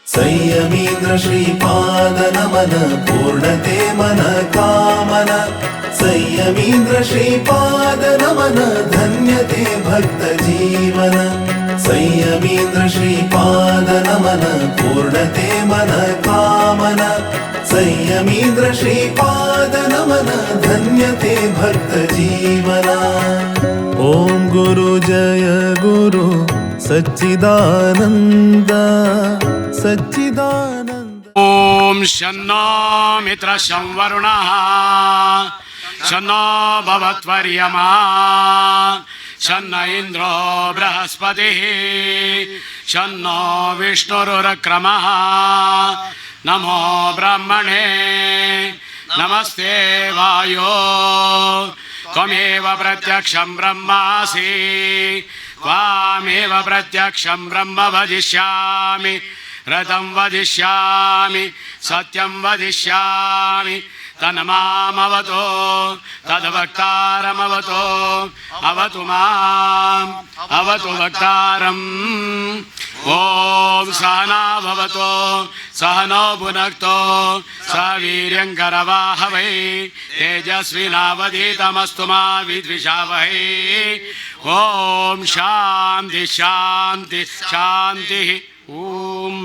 संयमीन्द्र श्रीपाद नमन पूर्णते मन कामन संयमीन्द्र श्रीपाद नमन धन्यते भक्त जीवन संयमीन्द्र श्रीपाद नमन पूर्णते मन कामन संयमीन्द्र श्रीपाद नमन धन्यते भक्त जीवन। ओम गुरु जय गुरु सच्चिदानंद सच्चिदानंद। ओम शन्नो मित्र संवरुणः शन्नो भवत्वर्यमा शन्न इंद्रो बृहस्पतिः शन्नो विष्णुरुक्रमः। नमो ब्रह्मणे नमस्ते वायो त्वमेव प्रत्यक्षं ब्रह्मासि त्वामेव प्रत्यक्षं ब्रह्म वदिष्यामि रतं वदिष्यामि सत्यं वदिष्यामि तन्मामवतो तद्वक्तारमवतो अवतु माम् अवतु वक्तारम्। ॐ सहना भवतो सहनो भुनक्तो सह वीर्यङ्करवाहवै तेजस्विनावधीतमस्तु मा विद्विषावहै। ॐ शान्ति शान्ति शान्तिः। ॐ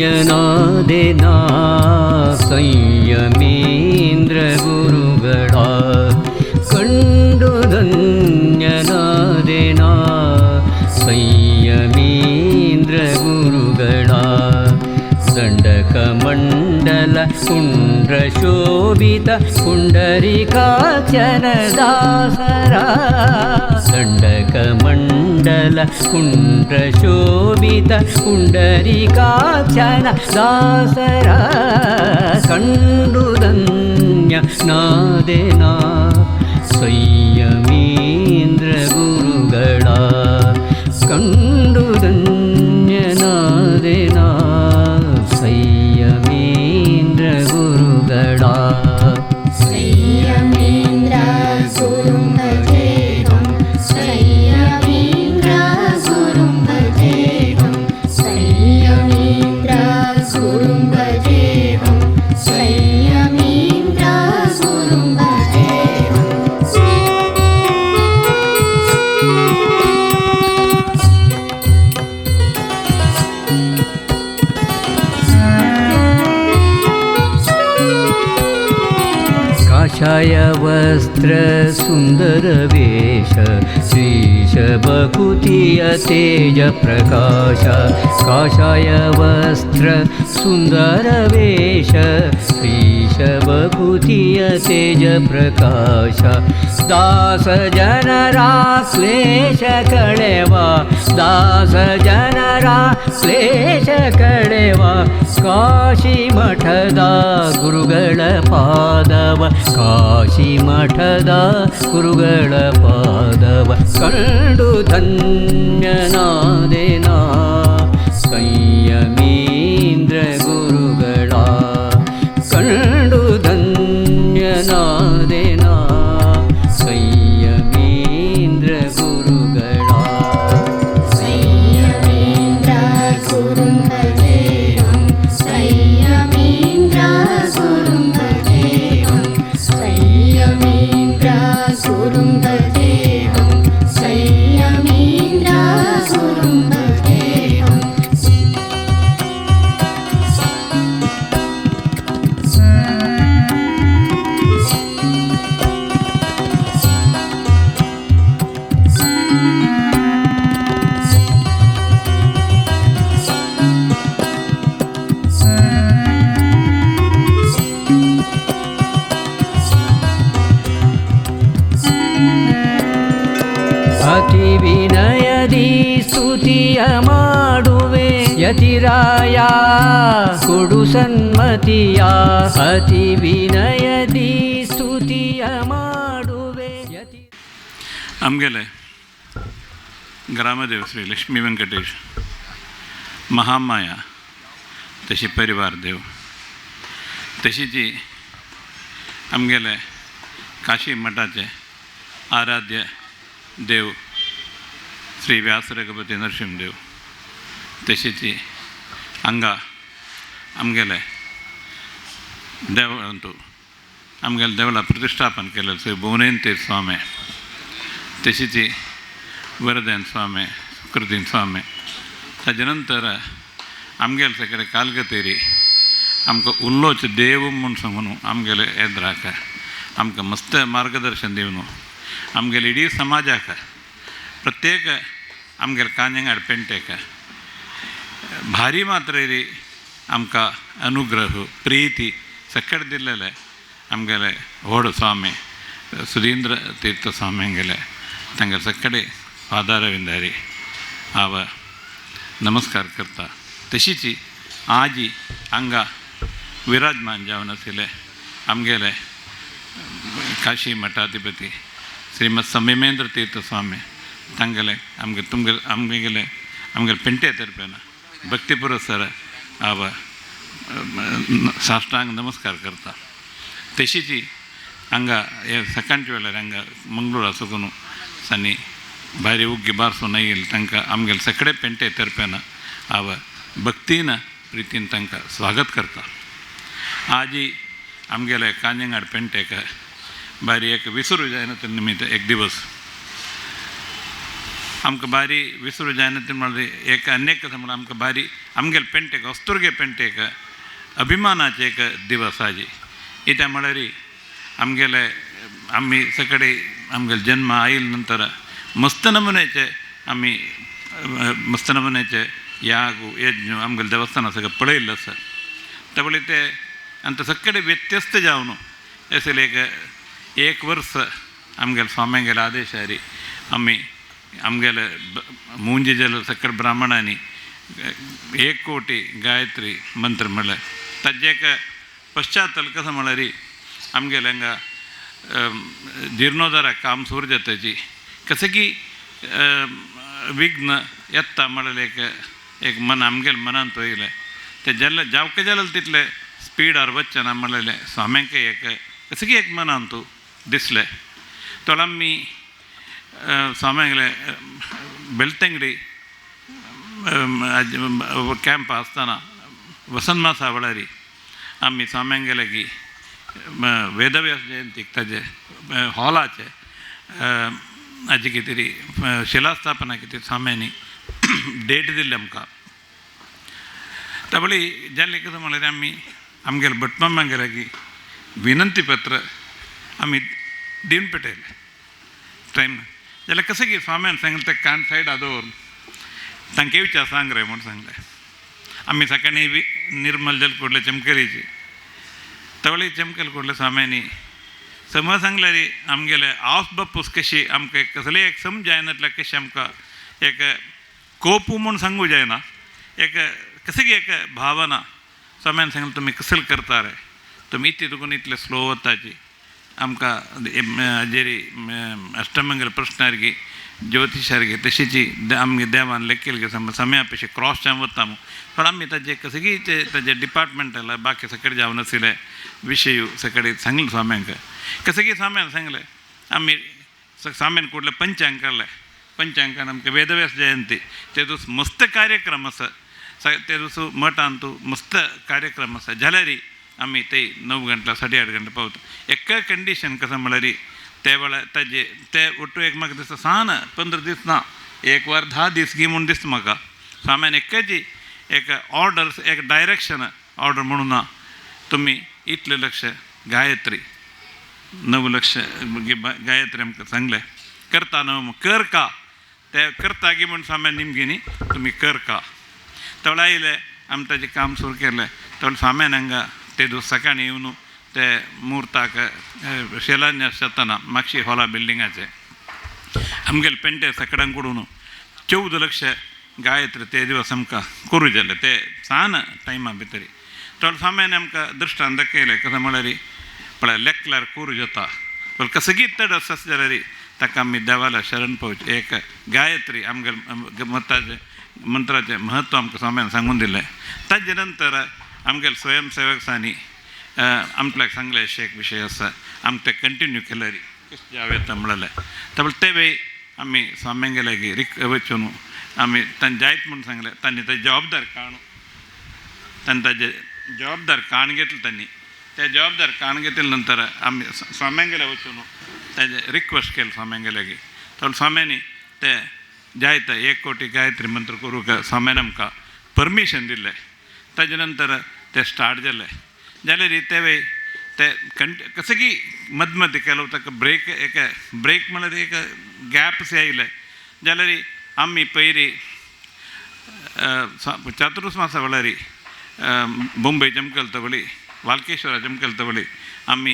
ಧನ್ಯನಾದೆನಾ ಸಂಯಮೀಂದ್ರ ಗುರುಗಳ ಕಂಡು ಧನ್ಯನಾದೆನಾ ಸಂಯಮೀಂದ್ರ ಗುರುಗಳ ದಂಡಕ ಮಂಡಲ ಕುಂಡ್ರ ಶೋಭಿತ ಪುಂಡರೀಕಾಕ್ಷನ ದಾಸರ ದಂಡಕ ಮಂಡಲ ಕುಂಡ್ರ ಶೋಭಿತ ಪುಂಡರೀಕಾಕ್ಷನ ದಾಸರ ಕಂಡು ಧನ್ಯ ನಾದೆನಾ ಸಂಯಮೀಂದ್ರ ಗುರುಗಳ ಕಂಡು ಧನ್ಯ ನಾದೆನಾ ಸಂಯಮೀಂದ್ರ ಗುರುಗಳ। ಸಂಯಮೀಂದ್ರ ಗುರುಂ ಭಜೇಹಂ ಸಂಯಮೀಂದ್ರ ಗುರುಂ ಭಜೇಹಂ ಸಂಯಮೀಂದ್ರ ಗುರುಂ ಭಜೇಹಂ ಸಂಯಮೀಂದ್ರ ಗುರುಂ ಭಜೇಹಂ। काषाय वस्त्र सुंदर वेश श्रीश बकुतिय तेज प्रकाश काषाय वस्त्र सुंदर वेश श्रीश बकुतिय तेज प्रकाश दास जनरा क्लेश कळेवा दास जनरा क्लेश कळेवा काशी मठದ ಗುರುಗಳ ಪಾದವ ಕಾಶಿ ಮಠದ ಗುರುಗಳ ಪಾದವ ಕಂಡು ಧನ್ಯನಾದೆನಾ ಸಂಯಮೀಂದ್ರ ಗುರುಗಳ ಕಂಡು ಧನ್ಯನಾದೆನಾ ಸಂಯಮೀಂದ್ರ ಗುರುಗಳ। ಸಂಯಮೀಂದ್ರ ಗುರುಂ ಭಜೇಹಂ ಸಂಯಮೀಂದ್ರ ಗುರುಂ ಭಜೇಹಂ ಸಂಯಮೀಂದ್ರ ಗುರುಂ ಭಜೇಹಂ ಸಂಯಮೀಂದ್ರ ಗುರುಂ ಭಜೇಹಂ। ಯತಿರಾಯ ಕೊಡು ಸನ್ಮತಿಯ ಅತಿ ವಿನಯದಿ ಸ್ತುತಿಯ ಮಾಡುವೆ ಯತಿ. आमगेले ग्रामदेव श्री लक्ष्मी व्यंकटेश महामाया तशी परिवार देव तशी जी आमगेले काशी मठाचे आराध्य देव श्री व्यास रघुपती नरसिंहदेव तशीची हांगा आमगेले देवळांतू आमगेले देवळा प्रतिष्ठापन केलेलं श्री भुवनेंतीर स्वामी तशीची वरदेन स्वामी सुकृतीन स्वामी ताजे नंतर आमगेले सगळे कालगतेरी आमकां उल्लोच देव म्हूण सांगून आमगेले येद्राक आमकां मस्त मार्गदर्शन दिवन आमगेले इडी समाजाक प्रत्येक आमगेले कांजंगाड पेंटेक भारी मात्रेरी आमकां अनुग्रह प्रीती सकट दिल्लेले आमगेले व्हड स्वामी सुधींद्र तीर्थ स्वामींगेले तांगे सकडे पादारविंदारी हांव नमस्कार करता. तशीची आजी हांगा विराजमान जावन आशिल्ले आमगेले काशी मठाधिपती श्रीमद संयमेंद्र तीर्थ स्वामी तांगेले आमगेले पेंटे तर्फेन भक्तीपुरस्सर हांव साष्टांग नमस्कार करता. तशीची हांगा हे सकाळच्या वेळार हांगा मंगळूर आसुकून सनी भारी उग्गी बारसून येईल तांकां आमगेले सगळे पेंटे तर्फेन हांव भक्तीन प्रितीन तांकां स्वागत करता. आजी आमगेले कांजंगाड पेंटेक भारी एक विसरू जायना निमित्त एक दिवस आमकां भारी विसरू जायना म्हणल्यार एक अनेक म्हणल्यार आमकां भारी आमगेले पेंटेक अस्तुर्गे पेंटेक अभिमानाचे एक दिवस आजी. इत्या म्हळ्यार आमगेले आमी सगळे आमगेले जन्म आयिल्ले नंतर मस्त नमुन्याचे यागू यज्ञ आमगेले देवस्थाना सगळें पळयल्लें आसा. त्यावेळी ते आनी सगळे व्यत्यस्त जावन असले एक वर्स आमगेले स्वाम्यांगेले आदेशारी आमी आमगेले मुंजी जल सगळे ब्राह्मणांनी 1 कोटी गायत्री मंत्र म्हणले. ताजे एक पश्चातल कसं म्हळ्यार आमगेले हांगा जिर्णोद्धाराक काम सुरू जाताची कसं की विघ्न येता म्हळ्यार एक मन आमगेले मनांत येयलें ते जेन्ना जावका जाल्यार तितले स्पीडार वचना म्हळ्यार स्वाम्यांक एक कसं की एक मनांत दिसलें. तो आमी स्वाम्यांगेले बेलतंगडी कॅम्प आसतना वसंत मासा वेळारी आमी स्वाम्यांगेले की वेदव्यास जयंतीक ताजे हॉलाचे हाजी कितें तरी शिलास्थापना कितें स्वाम्यांनी डेट दिल्ली आमकां. त्यावेळी जाल्लें कितें म्हळ्यार आमी आमगेले भटमामांगेले की विनंती पत्र आमी दिवन पेटयलें टायम जाल्यार कसं की स्वाम्यान सांगलें तें कान सायडा दवर तांकां विचार सांग रे म्हूण सांगलें. आमी सकाळी निर्मल जल कोडले चमकरीची तवळी चमकल कोडले स्वाम्यांनी समज सांगल्यार आमगेले आवस बापूस कशी आमकां कसले एक समज जायना कशी आमकां एक कोपू म्हूण सांगू जायना एक कशी एक भावना स्वाम्यान सांगलें तुमी कसले करता रे तुमी तितून इतले स्लो वताची आमकां हाजेरी अष्टमंगल प्रश्नार्गी ज्योतिशार्गी तशीची आमगे देवान लेखिल्ली समय पेशी क्रॉस जावन वता पण आमी ताजे कसगी ताजे डिपार्टमेंटल बाकी सगळे जावन आशिल्ले विशय सगळे सांगले स्वाम्यांक कसगी स्वाम्यान सांगलें आमी स्वाम्यान कुठले पंचांग काडले पंचांकान आमकां वेदव्यास जयंती ते दीस मस्त कार्यक्रम आसा ते दीस मठांत मस्त कार्यक्रम आसा जाल्यार आमी ते 9 गंटला 8:30 गंटला पावता. एक कंडिशन कसं म्हळ्यार ते वेळार ताजे ते ಒಟ್ಟು एक म्हाका दिसता सान 15 दीस ना 1 वार 10 दीस घे म्हूण दिसता म्हाका. स्वाम्यान एकची एक ऑर्डर एक डायरेक्शन ऑर्डर म्हणून ना तुमी इतले लक्ष गायत्री 9 लक्ष गायत्री आमकां सांगलें करता न्हू कर का ते करता गे म्हूण स्वाम्यान निमगे न्ही तुमी कर का. तेवळे आयले आमी ताजें काम सुरू केलें तेवळे स्वाम्यान हांगा ते दीस सकाळीं येवन ते मुहूर्ताक शिलान्यास जातना मागशी हॉला बिल्डिंगाचे आमगेले पेंटे सकाळांकडून 14 लक्ष गायत्री ते दिवस आमकां करूं जालें ते सान टायमा भितर थोडे स्वाम्यान आमकां दृश्टांत दाखयलें कशें म्हळ्यार पळय लेकल्यार करूं जाता पण कसं तड आसा जाल्यार ताका आमी देवाला शरण पावचे एक गायत्री आमगे मंत्राचें म्हत्व आमकां स्वाम्यान सांगून दिलें ताजे नंतर आमगेले स्वयंसेवकांनी आमकां सांगले अशें एक विशय आसा आमकां ते कंटिन्यू केल्यार कशें जावें तो म्हणलें ते वेळी आमी स्वाम्यांगेल्यागी वचून आमी तांणी जायत म्हणून सांगलें तांणी ते जबाबदार जबाबदार काण घेतली तांणी ते जबाबदार काण घेतले नंतर आमी स्वाम्यांगेल्या वचून ताजे रिक्वेस्ट केलें स्वाम्यांगेल्यागी तो स्वाम्यांनी ते जायत 1 कोटी गायत्री मंत्र करूंक स्वाम्यान आमकां परमिशन दिलें ताजे नंतर ते स्टार्ट जालें जाल्यार ते वेळी ते कसं की मद मद केलो ताका ब्रेक म्हळ्यार एक गॅप्स आयले जाल्यार आमी पयलीं चातुर्मासा वेळार मुंबय जमकल तवळी वालकेश्वरा जमकल तवळी आमी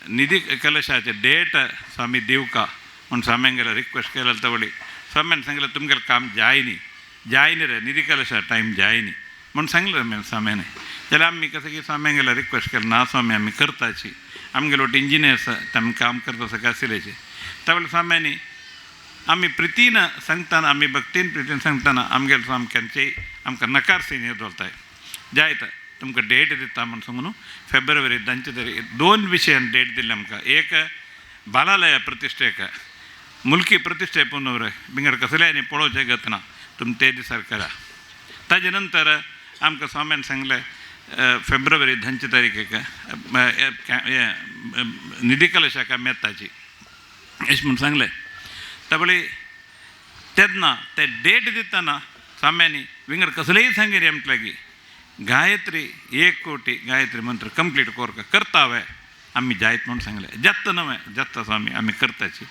निधी कलशाचे डेट स्वामी दिवका म्हूण स्वाम्यांगेले रिक्वेस्ट केले तवळी स्वाम्यान सांगलें तुमगेलें काम जायनी रे निधी कलशा टायम जायनी म्हूण सांगलें स्वाम्यान जाल्यार आमी कसं की स्वाम्यांगेले रिक्वेस्ट केलें ना स्वामी आमी करताची आमगेले वट इंजिनियर्स तेम काम करता सगळें आशिल्लेचे त्या स्वाम्यांनी आमी प्रितीन सांगतना आमी भक्तीन प्रितीन सांगतना आमगेले स्वामी आमकां नकार सीन येदोलताय जायत तुमकां डेट दिता म्हूण सांगून फेब्रुवारी 2 विशयान डेट दिल्ली आमकां एक बालालया प्रतिश्ठेक मुल्की प्रतिश्ठे पुनवर बिंगड कसलें आनी पळोवचें गतना तुमी ते दिसार करा ताजे नंतर आमकां स्वाम्यान सांगलें फेब्रुवारी 2 तारीखेक निधी कलशाका मेत्ताची अशें म्हूण सांगलें त्यावेळी तेन्ना ते डेट दितना स्वाम्यांनी विंगड कसलेंय सांगिरी आमकां गायत्री 1 कोटी गायत्री मंत्र कंप्लीट करतावे आमी जायत म्हणून सांगलें जत्त नवें जत्त स्वामी आमी करताची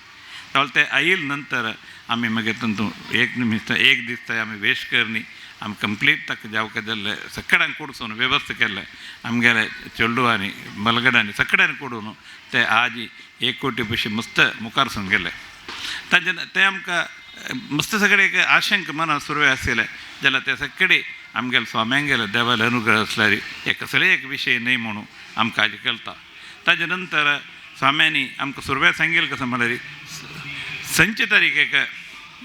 त्यावेळी ते आयिल नंतर आमी मागीर तातूंत एक दीस थंय आमी वेस्ट करनी आमी कंप्लीट ताका जावका जाल्लें सगळ्यांक कोडसून वेवस्था केल्लें आमगेले चेडूआनी मलगडांनी सगळ्यांक कोडून ते आज 1 कोटी पयशे मस्त मुखारसून गेले ताजे ते आमकां मस्त सगळे एक आशंक मनां सुरवें आशिल्ले जाल्यार ते सगळे आमगेले स्वाम्यांगेले देवाले अनुग्रह आसल्यार एक कसलेय एक विशय न्हय म्हणून आमकां आज कळटा ताजे नंतर स्वाम्यांनी आमकां सुरवें सांगिल्लें कसं म्हळ्यार 5 तारीखेक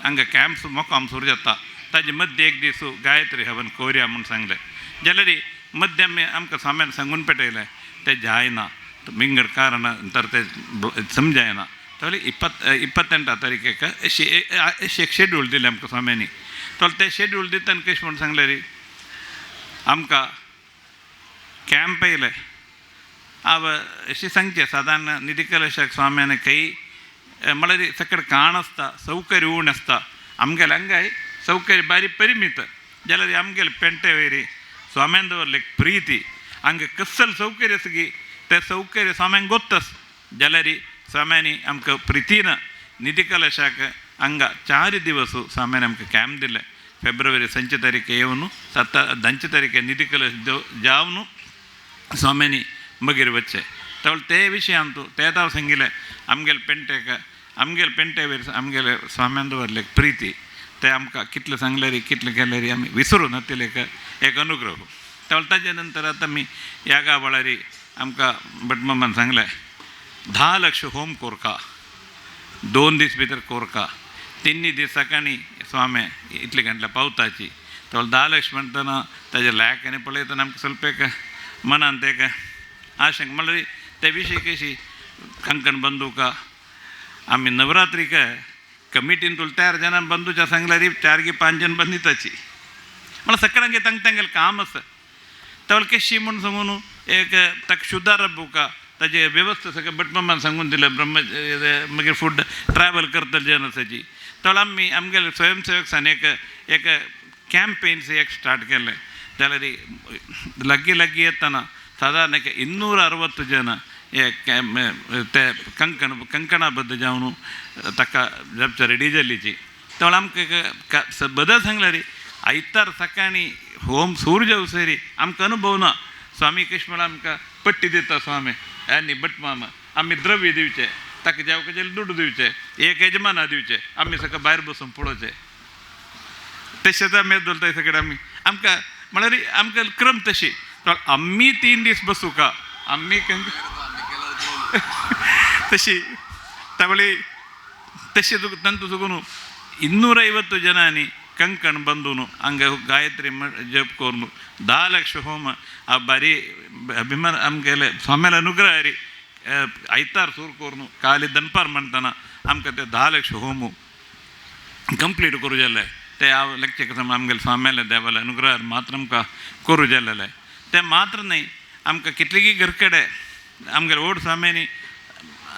हांगा कॅम्प मोकाम सुरू जाता ताजे मध्य एक दीस गायत्री हवन कोरया म्हणून सांगलें जाल्यार मध्य आमकां स्वाम्यान सांगून पेटयलें ते जायना विंगड कारण नंतर ते समजायना त्यावेळी 28 तारीखेक एक शेड्यूल दिलें आमकां स्वाम्यांनी तो ते शेड्यूल दितना कशें म्हूण सांगलें आमकां कॅम्प येयले हांव अशें सांगचें सादारण निधी कलशाक स्वाम्यान काही म्हळ्यार सकड काण आसता सौकर्य उण आसता आमगेले हांगाय सौकर्य बारीक परिमीत जाल्यार आमगेले पेंटे वयरी स्वाम्यान दवरले प्रिती हांगा कसल सौकर्य आसा की ते सौकर्य स्वाम्यांक गोत्तास जाल्यार स्वाम्यांनी आमकां प्रितीन निधी कलशाक हांगा 4 दिवस स्वाम्यान आमकां कॅम्प दिले फेब्रुवारी 5 तारीख येवन 2 तारीख निधी कलश जावन स्वाम्यांनी मागीर वच्चे त्यावेळी ते विशयान तूं तें हांव सांगिल्लें आमगेले पेंटे वयर आमगेले स्वाम्यान दवरले प्रिती ते आमकां कितलें सांगल्यार कितलें केल्यार आमी विसरून नातिले एक अनुग्रह त्यावेळी ताजे नंतर आतां आमी यागा वेळार आमकां भटमामान सांगलें 10 लाख होम कोरका 2 दीस भितर कोरका 3 दीस सकाळीं स्वामी इतले गंटल्या पावताची तो 10 लाख म्हणटना ताजे लॅक आनी पळयतना आमकां ಸ್ವಲ್ಪ एक मनांत एक आशंक म्हळ्यार ते विशय कशी कंकण बंदूक आमी नवरात्रीक कमिटीन तुला तयार जाणां बंदूच्या सांगल्यार 4 की 5 जण बंदिताची म्हळ्यार सगळ्यांगे तांगेलें काम आसा त्यावेळी कशी म्हूण सांगून एक ताका शुद्धार बुका ताजे वेवस्था सगळें भटमामान सांगून दिलें मागीर फूड ट्रॅवल करता जेन्नाची त्यावेळी आमी आमगेले स्वयंसेवकांनी एक कॅम्पेन्स एक स्टार्ट केलें जाल्यार लागीं येतना सादारण 260 जन ते कंकणा बद्द जावन ताका जपच्या रेडी जाल्लीची त्यावेळी आमकां बदल सांगल्यार आयतार सकाळीं होम सूर्य जावसरी आमकां अनुभव ना स्वामी कृष्ण आमकां पट्टी दिता स्वामी आनी भटमाम आमी द्रव्य दिवचे ताका जेवका जाल्यार दूड दिवचे एक यजमाना दिवचे आमी सगळें भायर बसून पळोवचे तशेंच आमी दोलताय सगळे आमी आमकां म्हळ्यार आमकां क्रम तशी आम्ही 3 दीस बसू का आम्ही तशी ತವಳಿ ತಶೆ ತಂತು ಸುಗುನು 250 ಜನಾನಿ ಕಂಕಣ್ ಬಂದುನು ಹಂಗೆ ಗಾಯತ್ರಿ ಜಪ್ ಕೋರ್ನು 10 ಲಕ್ಷ ಹೋಮ ಆ ಬಾರಿ ಅಭಿಮಾನ ಆಮ್ಗೆಲೆ ಸ್ವಾಮಿಲ ಅನುಗ್ರಹ ರೀ ಐತಾರು ಸೂರ್ ಕೋರ್ನು ಖಾಲಿ ದನ್ಪಾರ್ ಮಾಡ್ತಾನ ಆಮ್ಕತೆ 10 ಲಕ್ಷ ಹೋಮು ಕಂಪ್ಲೀಟ್ करू जाले ते आ लेक्चर कसं आमगेले स्वाम्याला देवाला अनुग्रह मात्र आमकां करू जालेले ते मात्र नाही आमकां कितलींय घरकडे आमगेले ओड स्वाम्यांनी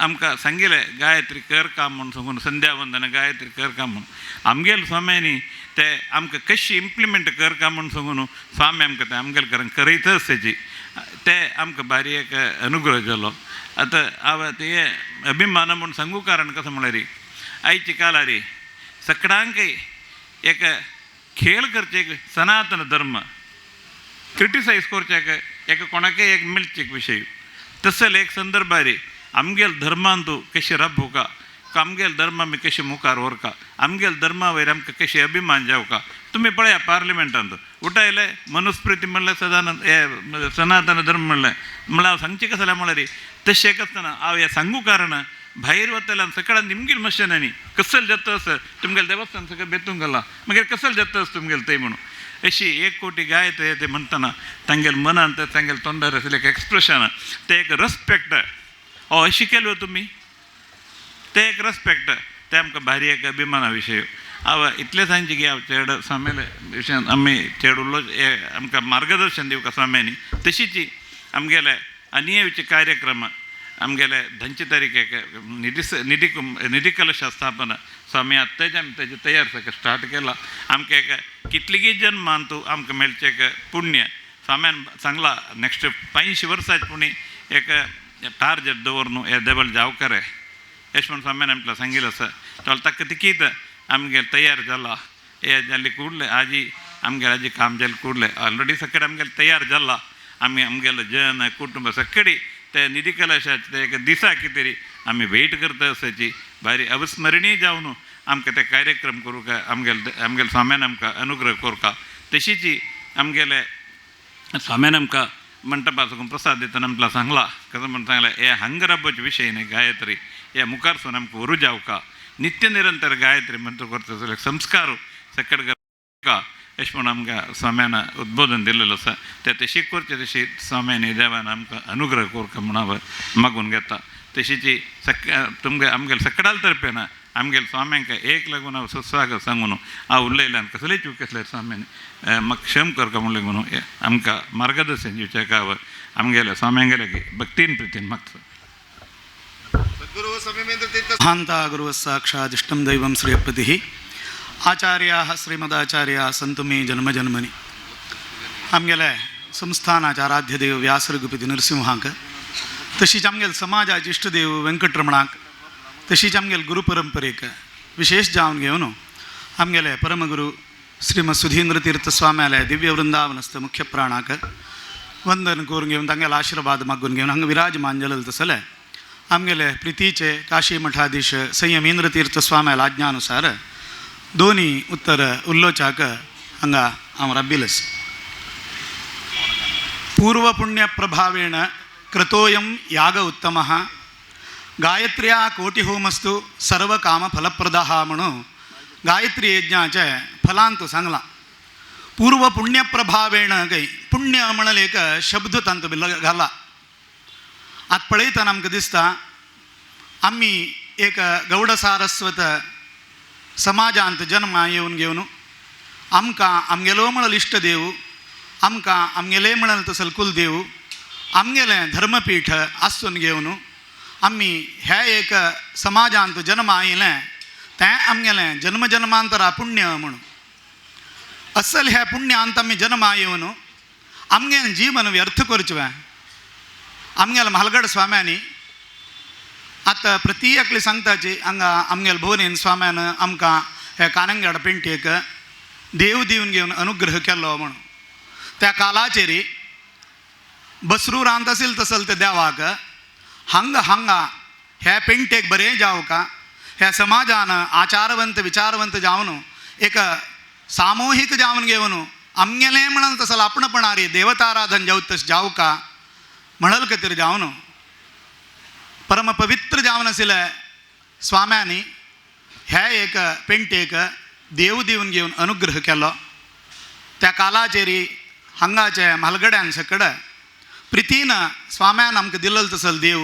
आमकां सांगिल्ले गायत्री कर काम म्हणून सांगून संध्या वंदना गायत्री कर काम म्हणून आमगेले स्वाम्यांनी ते आमकां कशी इम्प्लिमेंट कर काम म्हणून सांगून स्वामी आमकां ते आमगेले कारण करयतच तेजी ते आमकां भारी एक अनुग्रह जालो आतां हांव ते अभिमान म्हणून सांगू कारण कसं म्हळ्यार आयच्या काळार सगळ्यांकय एक खेळ करचे एक सनातन धर्म क्रिटिसायज करचेक एक कोणाकय एक मिळचे एक विशय तसले एक संदर्भार आमगेल धर्मान तूं कशें राबवका आमगेल धर्म आमी कशें मुखार व्हरका आमगेल धर्मा वयर आमकां कशें अभिमान जावका तुमी पळया पार्लिमेंटांत उठयले मनुस्मृती म्हणलें सदानंद हे सनातन धर्म म्हणलें हांव सांगचें कशें जालें म्हळ्यार तशें आसतना हांव हें सांगू कारण भायर वतल्यान सकाळान निमगेल मशिनांनी कसल जातस तुमगेले देवस्थान सगळें बेतूंक घाला मागीर कसल जातस तुमगेले थंय म्हणून अशी 1 कोटी गायत्री ते म्हणटना तांगेले मनांत तांगेले तोंडार आसलें एक एक्सप्रेशन ते एक रेस्पेक्ट अशी केलो तुमी ते एक रेस्पेक्ट ते आमकां भारी एक अभिमाना विशय हांव इतलें सांगचें की हांव चेड स्वाम्याले विशयान आमी चेड उरलो आमकां मार्गदर्शन दिवका स्वाम्यांनी तशीच आमगेले अनियेचे कार्यक्रम आमगेले 2 तारीखेक निधी कलश स्थापना स्वामी आत्ताच आमी तेजी तयार स्टार्ट केला आमकां एक कितलींय जन्मान तूं आमकां मेळचें एक पुण्य स्वाम्यान सांगला नेक्स्ट 500 वर्सांचे पुणी एक टार्गेट दवर न्हू हे देवल जावकारे अशें म्हणून स्वाम्यान आमकां सांगिल्लें आसा तो ताका तिकीत आमगेले तयार जाला हे जाल्ले कुडले आजी आमगेले आजी काम जालें कुडले ऑलरेडी सगळें आमगेले तयार जाला आमी आमगेले जन कुटुंब सगळीं ते निधी कलशाचे ते एक दिसा कितें तरी आमी वेट करता आसाची भारी अविस्मरणीय जावन आमकां ते कार्यक्रम करूंक आमगेले स्वाम्यान आमकां अनुग्रह करूंक तशीच आमगेले स्वाम्यान आमकां मंटपा साकून प्रसाद दितना आमकां सांगला कसं म्हणून सांगलें हे हंगराबाचे विशय न्ही गायत्री हे मुखार सून आमकां व्हरू जावका नित्य निरंतर गायत्री मंत्र करता जाल्यार संस्कार सकट करता अशें म्हणून आमकां स्वाम्यान उद्बोधन दिल्लेलें आसा ते तशी करचें तशी स्वाम्यानी देवान आमकां अनुग्रह करूंक म्हणून हांव मागून घेता तशीच तुमगे आमगेले सगळ्यां तर्फेन आमगेले स्वाम्यांक एक लागून हांव सुस्वागत सांगून हांव उरलेल्यान कसलेय चूक केसल्यार स्वाम्यान म्हाका क्षम करता म्हणलें म्हणून आमकां मार्गदर्शन दिवचें हांव आमगेल्या स्वाम्यांगेले भक्तीन प्रितीन मागता महांता गुरुः साक्षादिष्टं दैवं श्रीयपतिः आचार्याः श्रीमदाचार्याः सन्तु मे जन्मजन्मनि आमगेले संस्थानाचे आराध्य देव व्यासरगुपती नरसिंहाक तशीच आमगेले समाजाचे इश्टदेव वेंकटरमणाक तशीच आमगेले गुरुपरंपरेक विशेष जावन घेवन आमगेले परमगुरू श्रीमद सुधींद्र तीर्थ स्वाम्यालय दिव्य वृंदावनस्थ मुख्य प्राणाक वंदन करून घेवन तांगेले आशीर्वाद मागून घेवन हांगा विराजमान जालेले तसले आमगेले प्रितीचे काशी मठाधीश संयमेंद्र तीर्थ स्वाम्याला आज्ञानुसार दोनी उत्तर उल्लोचाक हांगा हांव राबिलस पूर्वपुण्य प्रभावेण कृतोयं याग उत्तमः गायत्र्या कोटिहोमस्तु सर्वकामफलप्रदः म्हणून गायत्री यज्ञाचे फलांत सांगला पूर्वपुण्य प्रभावेण काही पुण्य म्हणून एक शब्द तांत घाला आत पळयतना आमकां दिसता आमी एक गौड सारस्वत समाजांत जन्म येवन घेवन आमकां आमगेलो म्हणल इश्ट देव आमकां आमगेले म्हणल तसल कुलदेव आमगेलें धर्मपीठ आसून घेवन आमी हे एक समाजांत जन्म आयिल्लें तें आमगेलें जन्मजन्मांतरा पुण्य म्हणून असल हे पुण्यात आमी जन्म येवन आमगेलें जीवन व्यर्थ करचें आमगेले म्हालगड स्वाम्यांनी आतां प्रती एकली सांगताची हांगा आमगेले भोवनेन स्वाम्यान आमकां हे कानंगड पेंटेक देव दिवन घेवन अनुग्रह केलो म्हणून त्या कालाचेर बसरूरांत आशिल्लें तसल ते देवाक हांगा हे पेंटेक बरें जावका हे समाजान आचारवंत विचारवंत जावन एक सामूहिक जावन घेवन आमगेलें म्हणून तसं आपणपणारी देवताराधन जाऊ तस जाऊ का म्हणल का तरी जावन परम पवित्र जावन आशिल्लें स्वाम्यांनी हे एक पेंटेक देव दिवन घेवन अनुग्रह केलो. त्या कालाचेरी हांगाचे म्हालगड्यान सकड प्रितीन स्वाम्यान आमकां दिल्लो तसल देव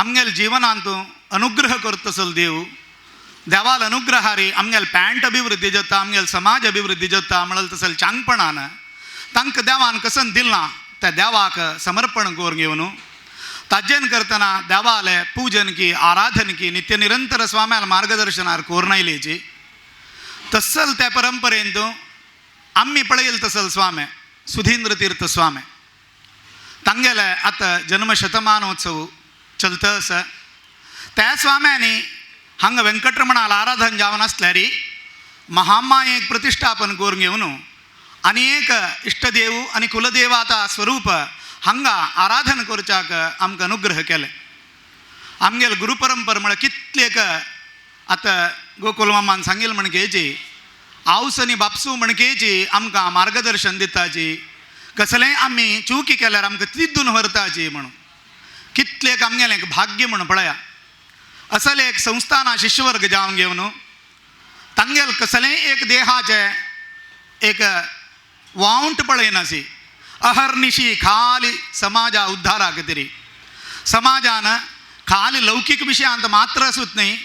आमगेल जिवनांत अनुग्रह करता तसल देव देवाल अनुग्रहारी आमगेल पॅण्ट अभिवृद्धी जाता आमगेल समाज अभिवृद्धी जाता म्हणल तसल चांगपणान तांकां देवान कसन दिलना त्या देवाक समर्पण करून घेवन ताजेन करतना देवाले पूजन की आराधन की नित्य निरंतर स्वाम्याल मार्गदर्शनार कोरनायलेची तसल त्या परंपरेंत आम्ही पळयल तसल स्वामे सुधींद्र तीर्थ स्वामे तांगेले आतां जन्मशतमानोत्सव चलतस त्या स्वाम्यांनी हांगा वेंकटरमणाल आराधन जावन आसल्यारी महामायेक प्रतिश्ठापन करून घेवन अनेक इष्टदेव आनी कुलदेवता स्वरूप हांगा आराधन करच्याक आमकां अनुग्रह केले. आमगेल गुरुपरंपर म्हळ्यार कितलेक आतां गोकुल मामान सांगिल्लें म्हणकेची आवस आनी बापसू म्हणकेची आमकां मार्गदर्शन दिताची कसलेंय आमी चुकी केल्यार आमकां तिद्दून व्हरताची म्हणून कितलेक आमगेलें भाग्य म्हण पळया. असल एक संस्थाना शिष्यवर्ग जावन घेवन तांगेल कसलेंय एक देहाचे एक वावंट पळयनासी अहर्निशी खाली समाजा उद्धारा खातीर समाजान खाली लौकिक विशयांत मात्र आसूच न्ही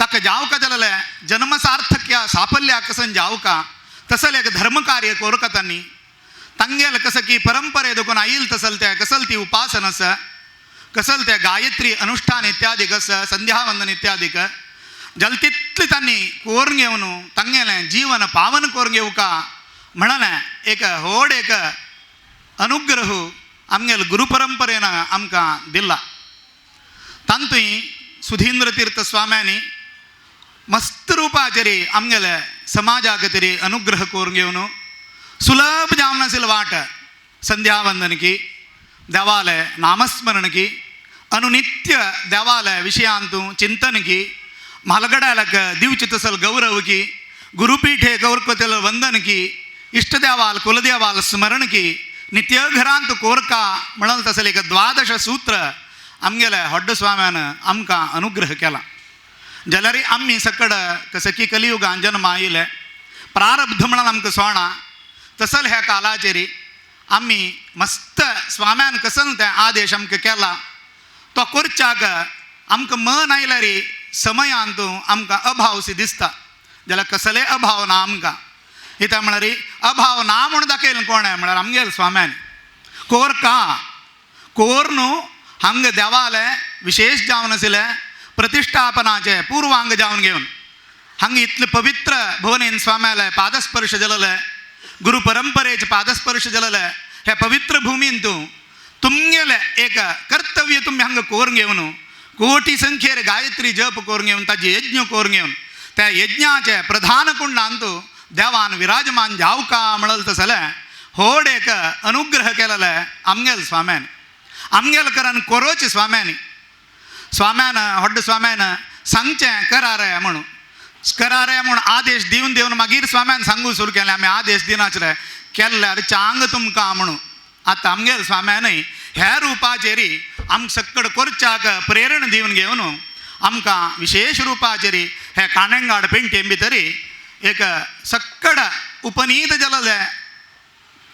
ताका जावका जालेले जन्मसार्थक्य साफल्या कसन जावका तसल एक धर्मकार्य कोरका तांणी तांगेल कसं की परंपरे देखून आयिल तसल त्या कसल ती उपासन आसा कसल त्या गायत्री अनुष्ठान इत्यादीक आसा संध्यावंदन इत्यादीक जल तितले तांणी कोरून घेवन तांगेलें जीवन पावन करून घेवका म्हणून एक व्हड एक अनुग्रह आमगेल गुरुपरंपरेन आमकां दिला. तांतूय सुधींद्र तीर्थ स्वाम्यांनी मस्त रुपाचेरी आमगेले समाजा खातीर अनुग्रह करून घेवन सुलभ जावन आशिल्ली वाट संध्यावंदन की देवालय नामस्मरण की अनुनित्य देवालय विषयांतू चिंतन की म्हालगड्यालक दिवची तसल गौरव की गुरुपीठे गौरकोतेल वंदन की इष्टदेवाल कुलदेवाल स्मरण की नित्य घरांत कोरका म्हणल तसल एक 12 सूत्र आमगेले हड्ड स्वाम्यान आमकां अनुग्रह केला. जाल्यार आमी सकड कसं की कलियुगान जन्म आयिल्ले प्रारब्ध म्हणून आमकां सोणा तसल ह्या कालाचेरी आमी मस्त स्वाम्यान कसन ते आदेश आमकां केला तो करच्याक आमकां मन आयल्यार समयांत आमकां अभाव सी दिसता जाल्यार कसले अभाव ना आमकां इता म्हळ्यार अभाव ना म्हूण दाखयलें कोणें म्हळ्यार आमगेल स्वाम्यान कोर का कोर न्हू हांगा देवालय विशेश जावन आशिल्ले प्रतिश्ठापनाचे पूर्वांग जावन घेवन हांगा इतले पवित्र भवनेन स्वाम्याले पादस्पर्श जालेले गुरु परंपरेचे पादस्पर्श जालेले हे पवित्र भूमींत तुमगेले एक कर्तव्य तुम्ही हांगा करून घेवन कोटी संख्येर गायत्री जप करून घेवन ताजे यज्ञ करून घेवन त्या यज्ञाचे प्रधान कुंडांत देवान विराजमान जावका म्हणल तसले व्हड एक अनुग्रह केलेले आमगेल स्वाम्यान आमगेल करण कोरोचे स्वाम्यांनी स्वाम्यान व्हड स्वाम्यान सांगचें करा रे म्हणून करा रे म्हूण आदेश दिवन दिवन मागीर स्वाम्यान सांगूंक सुरू केलें आमी आदेश दिनाचें केल्ल्यार चांग तुमकां म्हणून आतां आमगेल स्वाम्यानय ह्या रुपाचेरी आमकां सक्कड करच्याक प्रेरण दिवन घेवन आमकां विशेष रुपाचेरी हे काणेंगाड पेंटे भितरी एक सक्कड उपनीत जालेले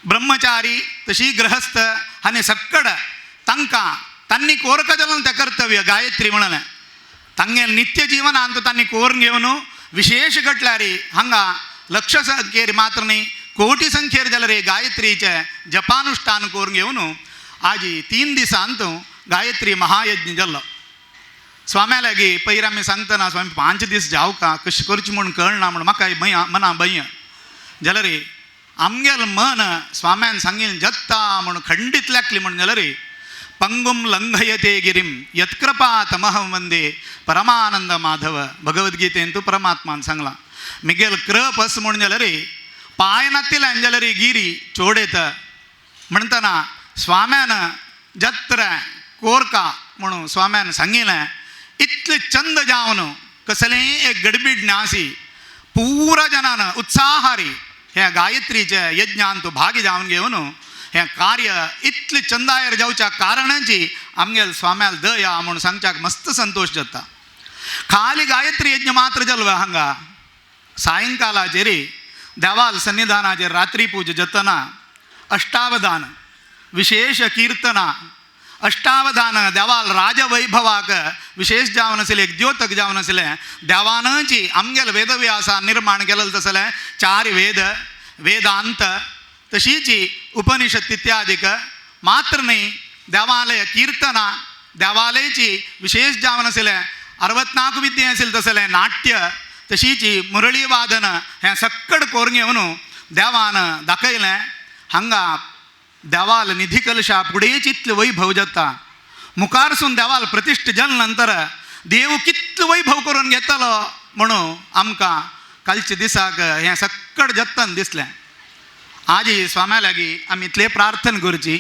ब्रह्मचारी तशी ग्रहस्थ आनी सक्कड तांकां तांणी कोरका जालें तें कर्तव्य गायत्री म्हणून तांगेल नित्य जिवनांत तांणी कोरून घेवन विशेष घटल्यार हांगा लक्ष संख्येर मात्र न्ही कोटी संख्येर जाल्यार गायत्रीचे जपानुष्ठान करून घेवन आज 3 दिसांत गायत्री महायज्ञ जाल्लो. स्वाम्या लागीं पयर आमी सांगतना स्वामी 5 दीस जावका कशें करचें म्हूण कळना म्हूण म्हाका मना भंय जाल्यार आमगेल मन स्वाम्यान सांगिल्लें जत्ता म्हूण खंडीत लेखली म्हूण जाल्यार पंगुम लंघयते गिरिम यत्कृपा तमहं वंदे परमानंद माधव भगवद्गीतेन तू परमात्मान सांगला मिगेल कृप अस म्हूण जाल्यार पांय नातिल्यान जाल्यार गिरी चोडयत म्हणटना स्वाम्यान जत्र कोरका म्हणून स्वाम्यान सांगिल्लें इतलें चंद जावन कसलेंय एक गडबीड नासी पुरा जनानं उत्साहारी ह्या गायत्रीच्या यज्ञांतू भागी जावन घेवन हें कार्य इतलें चंदायर जावच्या कारणाची आमगेल स्वाम्याल दया म्हणून सांगच्याक मस्त संतोष जाता. खाली गायत्री यज्ञ मात्र जल्व हांगा सायंकालाचेर देवाल सन्निधानाचेर रात्री पूजा जातना अष्टावधान विशेष कीर्तना अष्टावधान देवाल राजवैभवाक विशेष जावन आसलें एक द्योतक जावन आसलें देवानची आमगेल वेदव्यासान निर्माण केलें तसलें 4 वेद वेदांत तशीच उपनिषद इत्यादीक मात्र न्ही देवालय कीर्तना देवालयाची विशेष जावन आसलें 64 विद्ये आसले तसलें नाट्य तशीच मुरळी वादन हें सक्कड करून घेवन देवान दाखयलें. हांगा देवाल निधी कलशा फुडें चितले वैभव जाता. मुखारसून देवाल प्रतिश्ठ जाले नंतर देव कितलो वैभव करून घेतलो म्हणून आमकां कालच्या दिसाक हें सक्कड जत्तन दिसलें. आज स्वाम्या लागीं आमी इतले प्रार्थना करची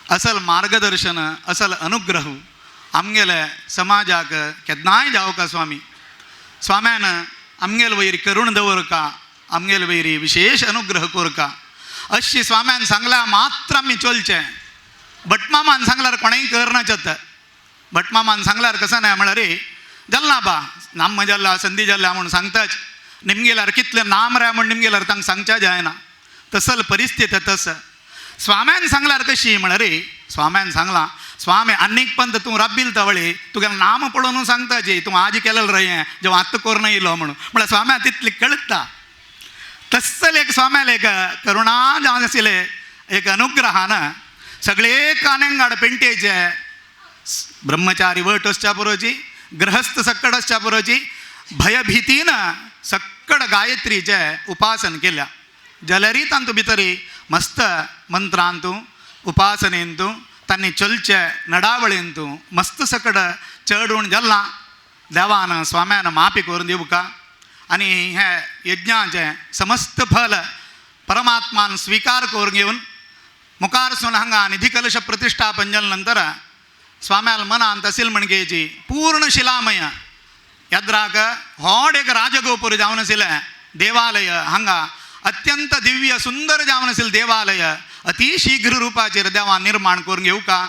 असल मार्गदर्शन असल अनुग्रह आमगेले समाजाक केन्नाय जावका स्वामी. स्वाम्यान आमगेल वयर करूण दवरका आमगेल वयरी विशेष अनुग्रह कोरका अशी स्वाम्यान सांगल्या मात्र आमी चलचें. भटमामान सांगल्यार कोणेंय करनाचत. भटमामान सांगल्यार कसं नाही म्हळ्यार रे जल्ला बा नाम जल्ला संधी जल्ला म्हणून सांगताच निमगेल्यार कितले नाम रे म्हण निमगेल्यार तांकां सांगच्या जायना. तसल परिस्थिती तस स्वाम्यान सांगल्यार कशी म्हळ्यार रे स्वाम्यान सांगलां स्वामी आनीक पंत तूं राबील तवळे तुगेलें नाम पळोवन सांगताचे तूं आज केलें रे हें जेव्हा आत्तां कोरून येयलो म्हणून म्हळ्यार स्वाम्या तितलें कळटा. तसल एक स्वाम्याल एक करुणा जावन आशिल्लें एक अनुग्रहान सगळे कानेंगाड पेंटेचे ब्रह्मचारी वट असच्या पुरोची गृहस्थ सक्कड असच्या पुरोची भयभीतीन सक्कड गायत्रीचे उपासन केल्या. जाल्यारी तांतू भितरी मस्त मंत्रांतू उपासनेंतू तांणी चलचे नडावळेंतू मस्त सकड चढून जल्ला देवान स्वाम्यान माफी करून दिवका. आनी हे यज्ञाचे समस्त फल परमात्मान स्वीकार करून घेवन मुखारसून हांगा निधी कलश प्रतिष्ठापन जाले नंतर स्वाम्याल मनांत आशिल्ली म्हणगेची पूर्ण शिलामय यद्राक व्हड एक राजगोपूर जावन आशिल्लें देवालय हांगा अत्यंत दिव्य सुंदर जावन आशिल्लें देवालय अति शीघ्र रुपाचेर देवान निर्माण करून घेवका.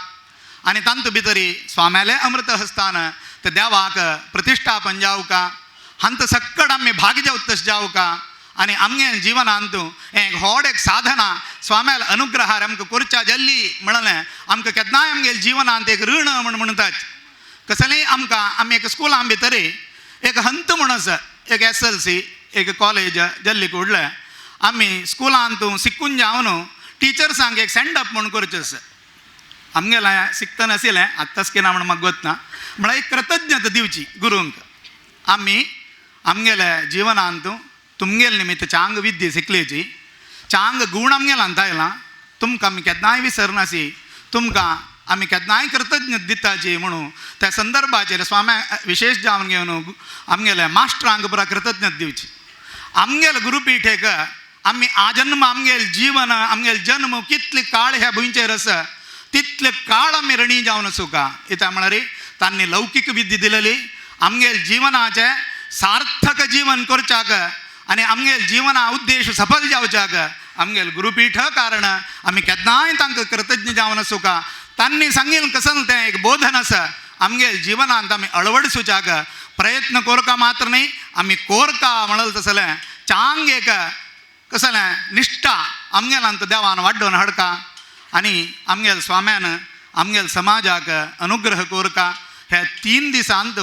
आनी तांतू भितरी स्वाम्याले अमृत हस्तान ते देवाक प्रतिष्ठापन जावका. हंत सक्कड आमी भाग जावत तशें जावका. आनी आमगे जिवनांतू एक व्हड एक साधना स्वाम्याल अनुग्रहार आमकां करच्या जाल्ली म्हणलें आमकां केन्नाय आमगे जिवनांत एक ऋण म्हण म्हणटात. कसलेंय आमकां आमी एक स्कुलां भितरी एक हंत म्हूण आसा एक SLC एक कॉलेज जाल्ली कुडले आमी स्कुलांतू शिकून जावन टिचर्सांक एक सेंड अप म्हूण करचें आसा. आमगेलें शिकता नाशिल्लें आत्ताच किना म्हूण म्हाका वतना म्हळ्यार एक कृतज्ञता दिवची गुरूंक. आमी आमगेले जिवनांतू तुमगेल निमित्त चांग विद्या शिकलेची चांग गूण आमगेलांत आयलां तुमकां आमी केन्नाय विसरनासी तुमकां आमी केन्नाय कृतज्ञता दिताची म्हणून त्या संदर्भाचेर स्वाम्या विशेष जावन घेवन आमगेल्या मास्टरांक पुरा कृतज्ञता दिवची. आमगेल गुरुपीठेक आमी आजन्म आमगेल जीवन आमगेल जन्म कितले काळ ह्या भुंयचेर आसा तितले काळ आमी रणी जावन आसूं इता म्हळ्यार तांणी लौकीक विद्या दिलेली आमगेल जिवनाचे सार्थक जीवन करच्याक आनी आमगेल जिवना उद्देश सफल जावच्याक आमगेल गुरुपीठ कारण आमी केन्नाय तांकां कृतज्ञ जावन आसूं. तांणी सांगिल्लें कसल तें एक बोधन आसा आमगेल जिवनांत आमी अळवडसूच्याक प्रयत्न कोरका मात्र न्ही आमी कोरका म्हणलें तसलें चांग एक कसलें निश्ठा आमगेलांत देवान वाडोवन हाडका. आनी आमगेल स्वाम्यान आमगेल समाजाक अनुग्रह कोरका. हे 3 दिसांत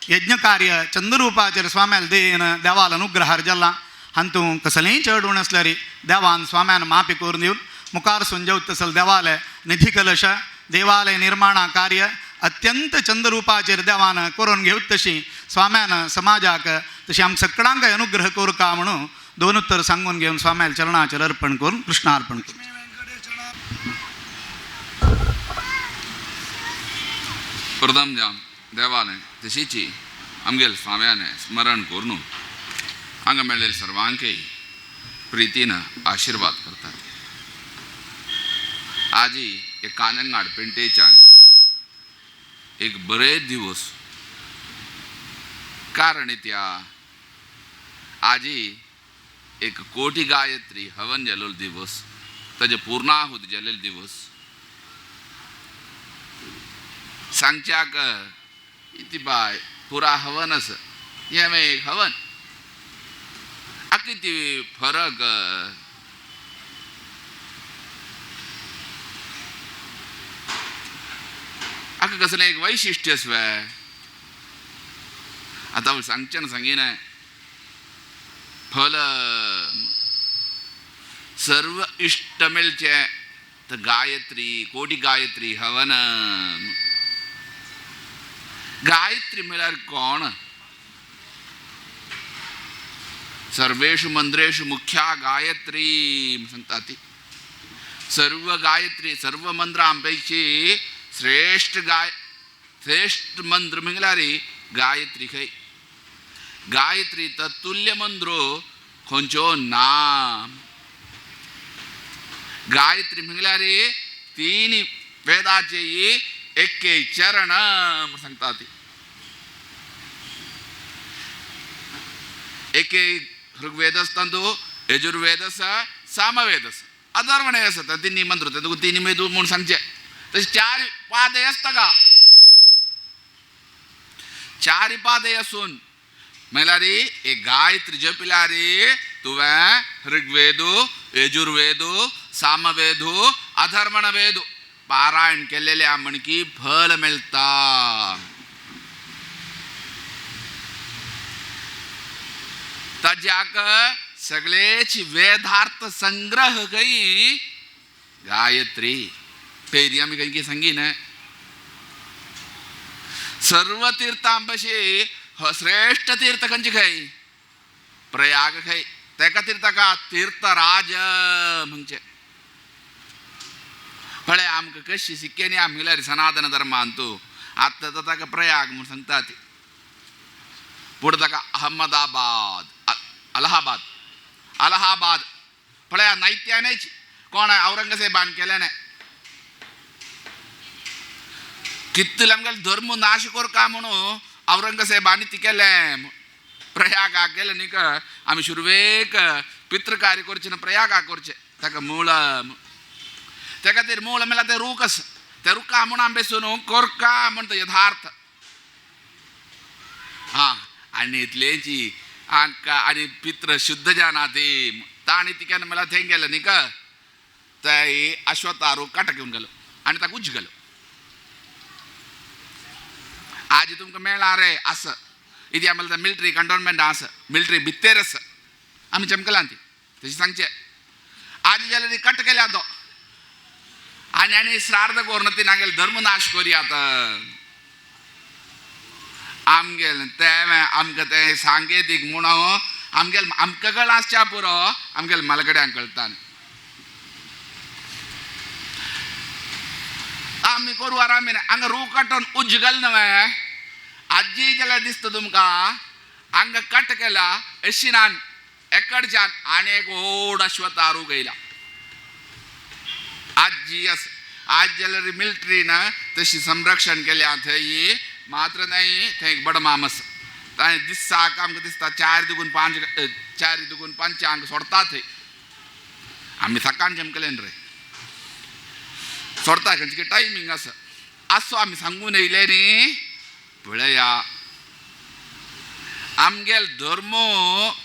यज्ञ कार्य चंद्ररूपाचेर स्वाम्याल देन देवाल अनुग्रहार जाल्ला. हातूं कसलेंय चड उण आसल्यार देवान स्वाम्यान माफी करून दिवन मुखार सुंजवत तसल देवालय निधी कलश देवालय निर्माणा कार्य अत्यंत चंद्ररूपाचेर देवान करून घेवत तशी स्वाम्यान समाजाक तशी आमकां सगळ्यांक अनुग्रह कोरका म्हणून 2 उत्तर सांगून घेवन स्वाम्याल चरणाचेर अर्पण करून कृष्णार्पण करून प्रथम जावन देवालय तशीची आमगेल स्वाम्यान स्मरण करून हांगा मेळिल्ल्या सर्वांकय प्रितीन आशिर्वाद करतात. आजी एक कानंगाड पेंटेच्यान एक बरे दिवस कारण त्या आजी एक कोटी गायत्री हवन जलेल दिवस ताजे पूर्णाहुती जलेल दिवस सांगच्याक इति बाय पुरा हवनस ये में एक हवन अकिती फरक अक कसलं एक वैशिष्ट्य स्वय आता सांगच्या सांगीन फल सर्व इष्टमेलचे तर गायत्री कोटी गायत्री हवन गायत्री म्हळ्यार कोण सर्वेषु मंत्रेषु मुख्या गायत्री सांगता ती सर्व गायत्री सर्व मंत्रांपैकी श्रेष्ठ मंत्र म्हळ्यार गायत्री खंय गायत्री तत्तुल्य मंत्रो खंयचो नाम गायत्री म्हळ्यार तीन वेदाचे एके चरण सांगता ती एके ऋग्वेदस तंतु यजुर्वेदस सामवेदस अथर्वणेस तिन्ही मंत्र तिन्ही मेदू म्हणून सांगचे तसे 4 पादे असता का 4 पादे असून म्हळ्यार एक गायत्री जपिल्यार तुवें ऋग्वेदो यजुर्वेदो सामवेदो अथर्वण वेदो पारायण केलेल्या म्हणकी फल मेळटा ताज्याक सगळेच वेदार्थ संग्रह खंय गायत्री पेरी आमी खंय सांगीन सर्व तीर्थांपशी श्रेष्ठ तीर्थ खंयचे खंय प्रयाग खंय तेका तीर्थाका तीर्थराज म्हणजे फळे आमकां कशी सिक्केनी आमी म्हळ्यार सनातन धर्मांतू आत्ता ताका प्रयाग म्हूण सांगता ती पुढे ताका अहमदाबाद अलाहाबाद फळ्या नायत्यानेच कोण औरंगजेबान केल्याने कित्तले आमगे धर्म नाश करका म्हणून औरंगजेबानी ती केलें प्रयागाक गेले न्ही आमी शुरवेक पितृकार्य करचे ना प्रयागाक करचे ताका मूळ त्या खातीर मूळ म्हळ्यार ते रूख आसा ते रुखा म्हणून आमी बेसून करका म्हणटा यथार्थ हां आनी इतलेची आनी पित्र शुद्ध जाना ती ताणी ती केन्ना म्हळ्यार थंय गेलो न्ही ते अश्वत्थारू काटा घेवन गेलो आनी ताका उज्ज गेलो आज तुमकां मेळ्ळा रे आसा इथे आम्हाला मिलिटरी कंटोनमेंट आसा मिलिटरी भितर आसा आमी चमकला ती तशी सांगचे आज जाल्यार कट केल्या तो आनी श्राद्ध करून ती नागेल धर्म नाश करयात आमगेल तें आमकां तें सांकेतीक म्हणून आमगेल आमकां कळ आसच्या पुरो आमगेल मलगड्यांक कळटा आमी करू आरामी हांगा रू काटून उज्ज घाल न्हय आजी जाल्यार दिसता तुमकां हांगा कट केला एशिनान एकडच्यान आनी एक व्हड अश्वत्थारू घेयला आजी आसा आज जाल्यार मिलिटरीन तशी संरक्षण केल्या थंय मात्र नाही थंय एक बडमाम आसा ताणें दिसाक आमकां दिसता 4 दुगून 5 हांगा सोडता थंय आमी सकाळ चमकलेन रे सोडता खंयची टायमींग आसा आसो आमी सांगून येयले न्ही पळया आमगेल धर्म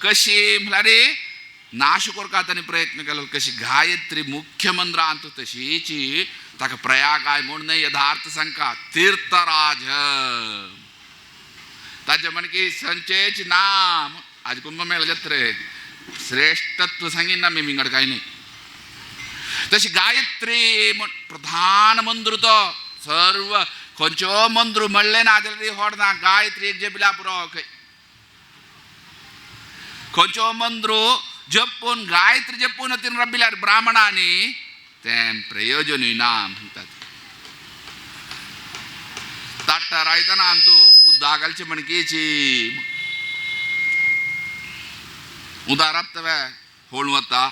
कशी म्हळ्यार नाश करता ताणी प्रयत्न केलो कशी गायत्री मुख्य मंत्रांत तशीची ताका प्रयागाय म्हणून यथार्थ सांगता तीर्थराज ताजे म्हणकी संचयच नाम आज कुंभमेळ जात्रे श्रेष्ठत्व सांगीन आमी विंगड कांय न्ही तशी गायत्री प्रधान मंत्र तो सर्व खंयचो मंत्र म्हणले ना जाल्यार व्हड ना गायत्री एक जपल्या पुरो खंयचो मंत्र जपून गायत्री जपून तीन रबिल्यार ब्राह्मणांनी तें प्रयोजनूय ना म्हणटात ताट्ट रायतना तूं उद्दा घालचें म्हणकीची उदा राबतवे होळ वता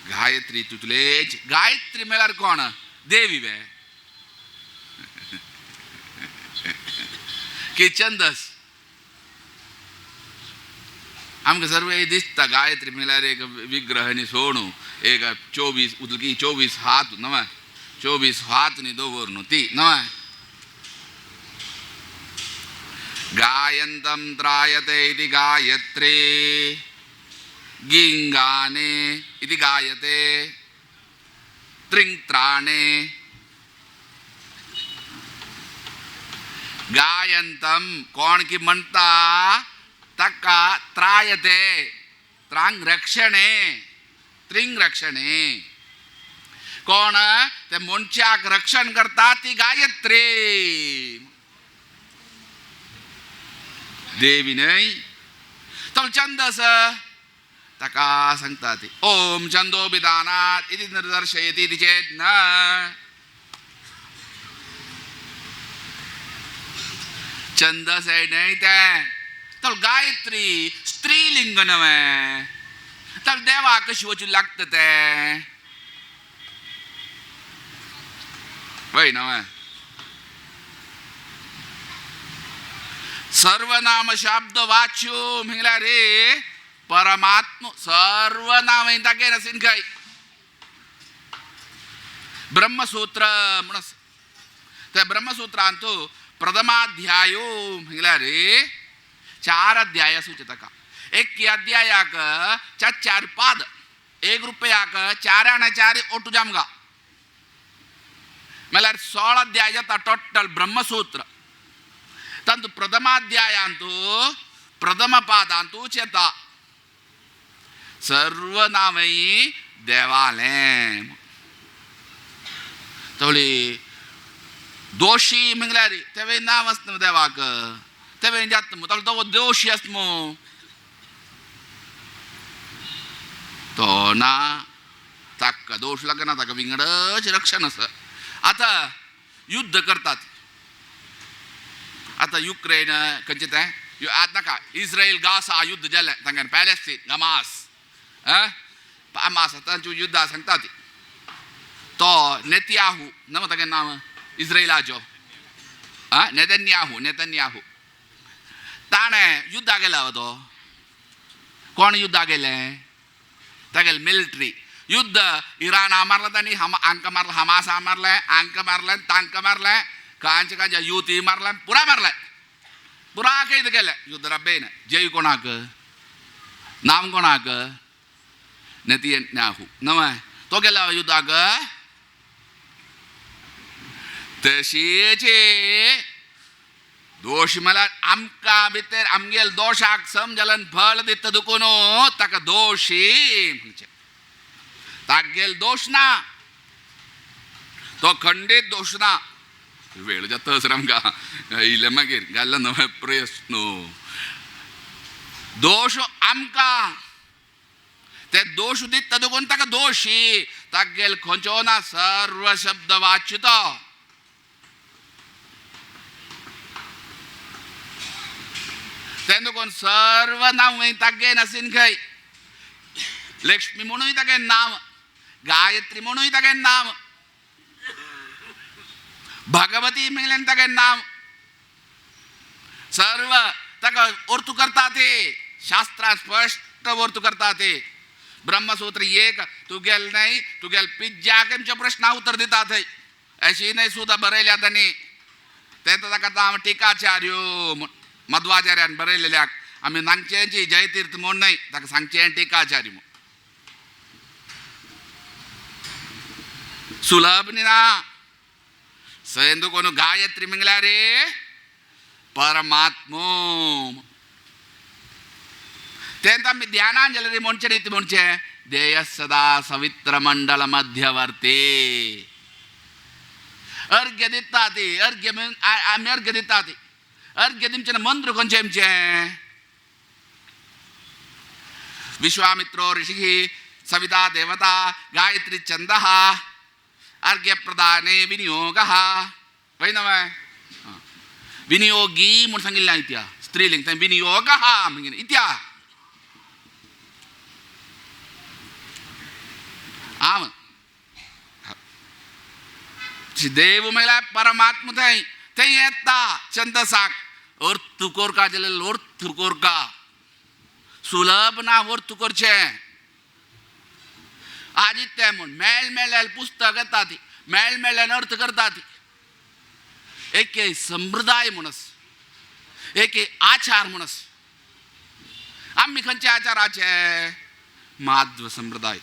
गायत्री तुतलेच गायत्री म्हळ्यार कोण देवी वे की छंदस आमकां सर्व दिसता गायत्री म्हणल्यार एक विग्रह न्ही सोणू एक 24 उदकी 24 हात न्हय 24 हात न्ही दवर न्हू ती न्हय गायन्तं त्रायते इति गायत्रे गिंगाने इति गायते त्रिंत्राणे गायन्तं कोण की म्हणटा ताका त्रायते त्रांग रक्षणे त्रिंग रक्षणे कोण ते मनशाक रक्षण करता ती गायत्री देवी न्हय तो छंदस ताका सांगता ती ओम छंदोभिधानात् इति निर्दर्शयति इति चेत् न छंदस है नहीं तो गायत्री स्त्रीलिंग नवे तर देवा कशी वचू लागत ते वय नवे सर्वनाम शब्द वाच्यो म्हळ्यार रे परमात्म सर्वनाम तागे नसीन काय ब्रह्मसूत्र म्हणून त्या ब्रह्मसूत्रांतू प्रथमाध्यायो म्हळ्यार 4 अध्याय सूचतका एक अध्यायाक 4 पाद 1 रुपयाक 4 आनी 4 ओटू जामगा म्हळ्यार 16 अध्याय जाता टोटल ब्रह्मसूत्र तंतु प्रथमाध्यायांतू प्रथम पादांतू चेता सर्वनामई देवालें तवळी दोषी म्हळ्यार तेवे नाम आसता देवाक तेवे जाता तो दोशी आसता मो तो ना ताका दोष लागना ताका विंगडच रक्षण आसा आतां युद्ध करतात आता युक्रेन खंयचे तें आतां नाका इस्रायल गासा युद्ध जालें तांगें पॅलेस्तीन हमास हमास तांचें युद्ध सांगता ती तो नेतन्याहू नव तागें नांव इस्रायलाचो नेतन्याहू ताणें युद्धाक गेला तो कोण युद्धाक गेलें तागेलें मिलिटरी युद्ध इराणा मारलें तांणी हांकां मारलें हमासा मारलें हांकां मारलें तांकां मारलें कांच्या युती मारलें पुरा मारलें पुरा कैद केलें युद्ध रब्बेन जय कोणाक नाम कोणाक नेतन्याहू नवय तो गेला युद्धाक तशीचे दोश म्हळ्यार आमकां भितर आमगेल दोशाक समजलन फळ दिता दुखून ताका दोशी म्हणचें तागेल दोश ना तो खंडीत दोश ना वेळ जाता सर आमकां येयले मागीर घाल्लो नवे प्रयत्न दोश आमकां ते दोश दिता दुखून ताका दोशी तागेल खंयचो ना सर्व शब्द वाच्युतो तें दुखून सर्व नांव तागे नासीन खंय लक्ष्मी म्हणूय तागें नांव गायत्री म्हणूय तागें नांव भगवती म्हणल्यार तागें नांव सर्व ताका अर्थ करता ते शास्त्रां स्पश्ट अर्थ करता ते ब्रह्मसूत्र एक तुगेल न्हय तुगेल पिज्जाक आमच्या प्रश्नाक उत्तर दिता थंय अशी न्हय सुद्दां बरयल्या तांणी तें ताका नांव टिकाचार्यो मध्वाचार्यान बरयलेल्याक आमी नांगचेंची जयतीर्थ म्हूण न्हय ताका सांगचें टिकाचार्य म्हूण सुलभ न्ही ना सयंदू कोण गायत्री म्हळ्यार रे परमात्मो तेंत आमी ध्यानांजली रे म्हणचे रीती म्हणचे देय सदा सवित्र मंडल मध्यवर्ती अर्घ्य दिता ती अर्घ्य आमी अर्घ्य दिता ती अर्घ्य दिमचें मंत्र खंयचें आमचें विश्वामित्रो ऋषिः सविता देवता गायत्री छंदः अर्घ्य प्रदाने विनियोगः वय नवय विनियोगी म्हूण सांगिल्लें इत्या स्त्रीलिंग थंय विनियोगः म्हणून इत्या आम देव म्हळ्यार परमात्मा थंय थंय येता छंदसाक अर्थ कोरका जाल्यार अर्थ कोरका सुलभ ना वर्तू करचे आदित्य म्हण मेळ मेळ्याल पुस्तक येता ती मेळ मेळ्यान अर्थ करता ती एक संप्रदाय म्हणस एक आचार म्हणस आम्ही खंयचे आचाराचे माध्व संप्रदाय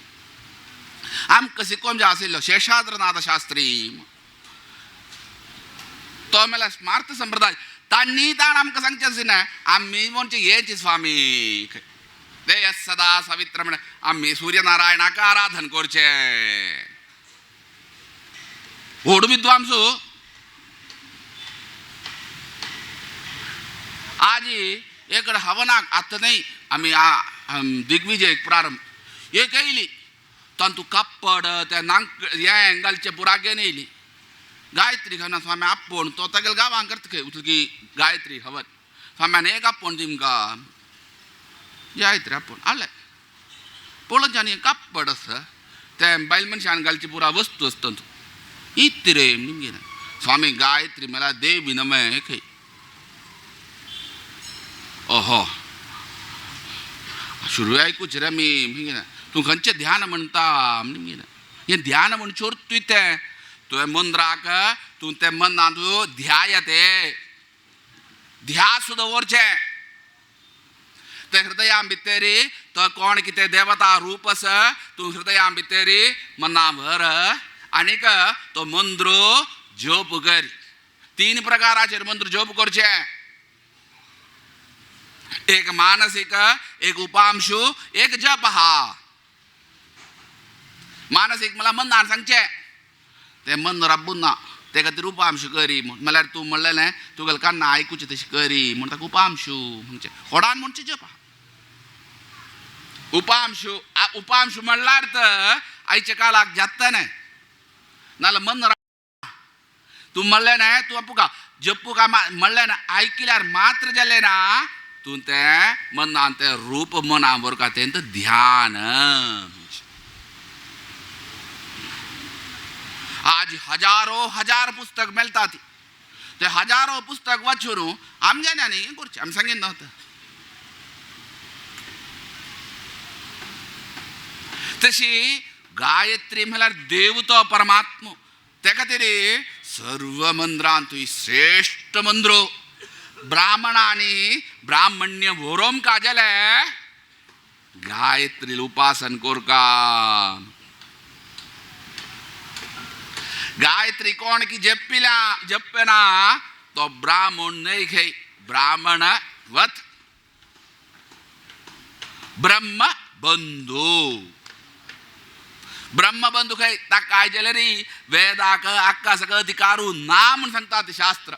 आमकां शिकोवन जे आशिल्लो शेषाद्रनाथ शास्त्री तो मेला स्मार्त संप्रदाय तांणी ताण आमकां सांगचें अशें ना आमी म्हणजे हेचे स्वामी ते सदा सवित्र म्हण आमी सूर्यनारायणाक आराधन करचे व्हड विद्वांसू आज एक हवनाक आतां न्हय आमी दिग्विजय प्रारंभ एक येयली तातूंत कापड त्या नांग हें घालचे पुरागेन येयली गायत्री हवन स्वामी आपूण तो तेगेल्या गांवांक करता खंय उतली गायत्री हवन स्वाम्यान एक आपूण तिमकां गायत्री आपूण आले पळोवचे आनी कापड आसा तें बायल मनशान घालची पुरा वस्तू आसता इतरे निमगे स्वामी गायत्री मला देवी नमय खंय ओहो शुरू आयकूच रे मी तूं खंयचें ध्यान म्हणटा हें ध्यान म्हण चोरतूय तें तुवें मंद्राक तूं तें मनांत ध्याय तें ध्यास दवरचें ते हृदया भितर तो कोण कितें देवता रूप आसा तूं हृदया भितर मना भर आनीक तो मंत्र जप कर 3 प्रकाराचेर मंत्र जप करचे एक मानसिक एक उपांशु एक जप हा मानसिक मला मनान सांगचे ते मन रब्बून ना ते खातीर उपांशु करी म्हळ्यार तूं म्हणलेलें तुगेलें कान्ना आयकुचें तशें करी म्हण ताका उपांशु म्हणचे होडान म्हणचे जप उपांशु उपांशु म्हणल्यार तर आयच्या काळाक जाता न्हय नाल्यार मन तूं म्हणलें न्हय तूं आपुका जप्पू काय म्हणलें ना आयकल्यार मात्र जालें ना तूं तें मनान तें रूप मना बरका तें ध्यान आज हजार पुस्तक मेळटात ते हजारो पुस्तक वाचून आमच्यानी आनी हें करचें आमी सांगीन नव्हतं तशी गायत्री म्हळ्यार देव तो परमात्मा ते खातीर सर्व मंत्रांत श्रेष्ठ मंत्र ब्राह्मणांनी ब्राह्मण्य व्हरोम का जाल्यार गायत्री उपासन कोरका गायत्री कोण की जप्पेना तो ब्राह्मण नहीं खै ब्राह्मण वत ब्रह्म बंधू खै ताका काय जालें रे वेदाक आकाशक अधिकारू ना म्हण सांगता ते शास्त्र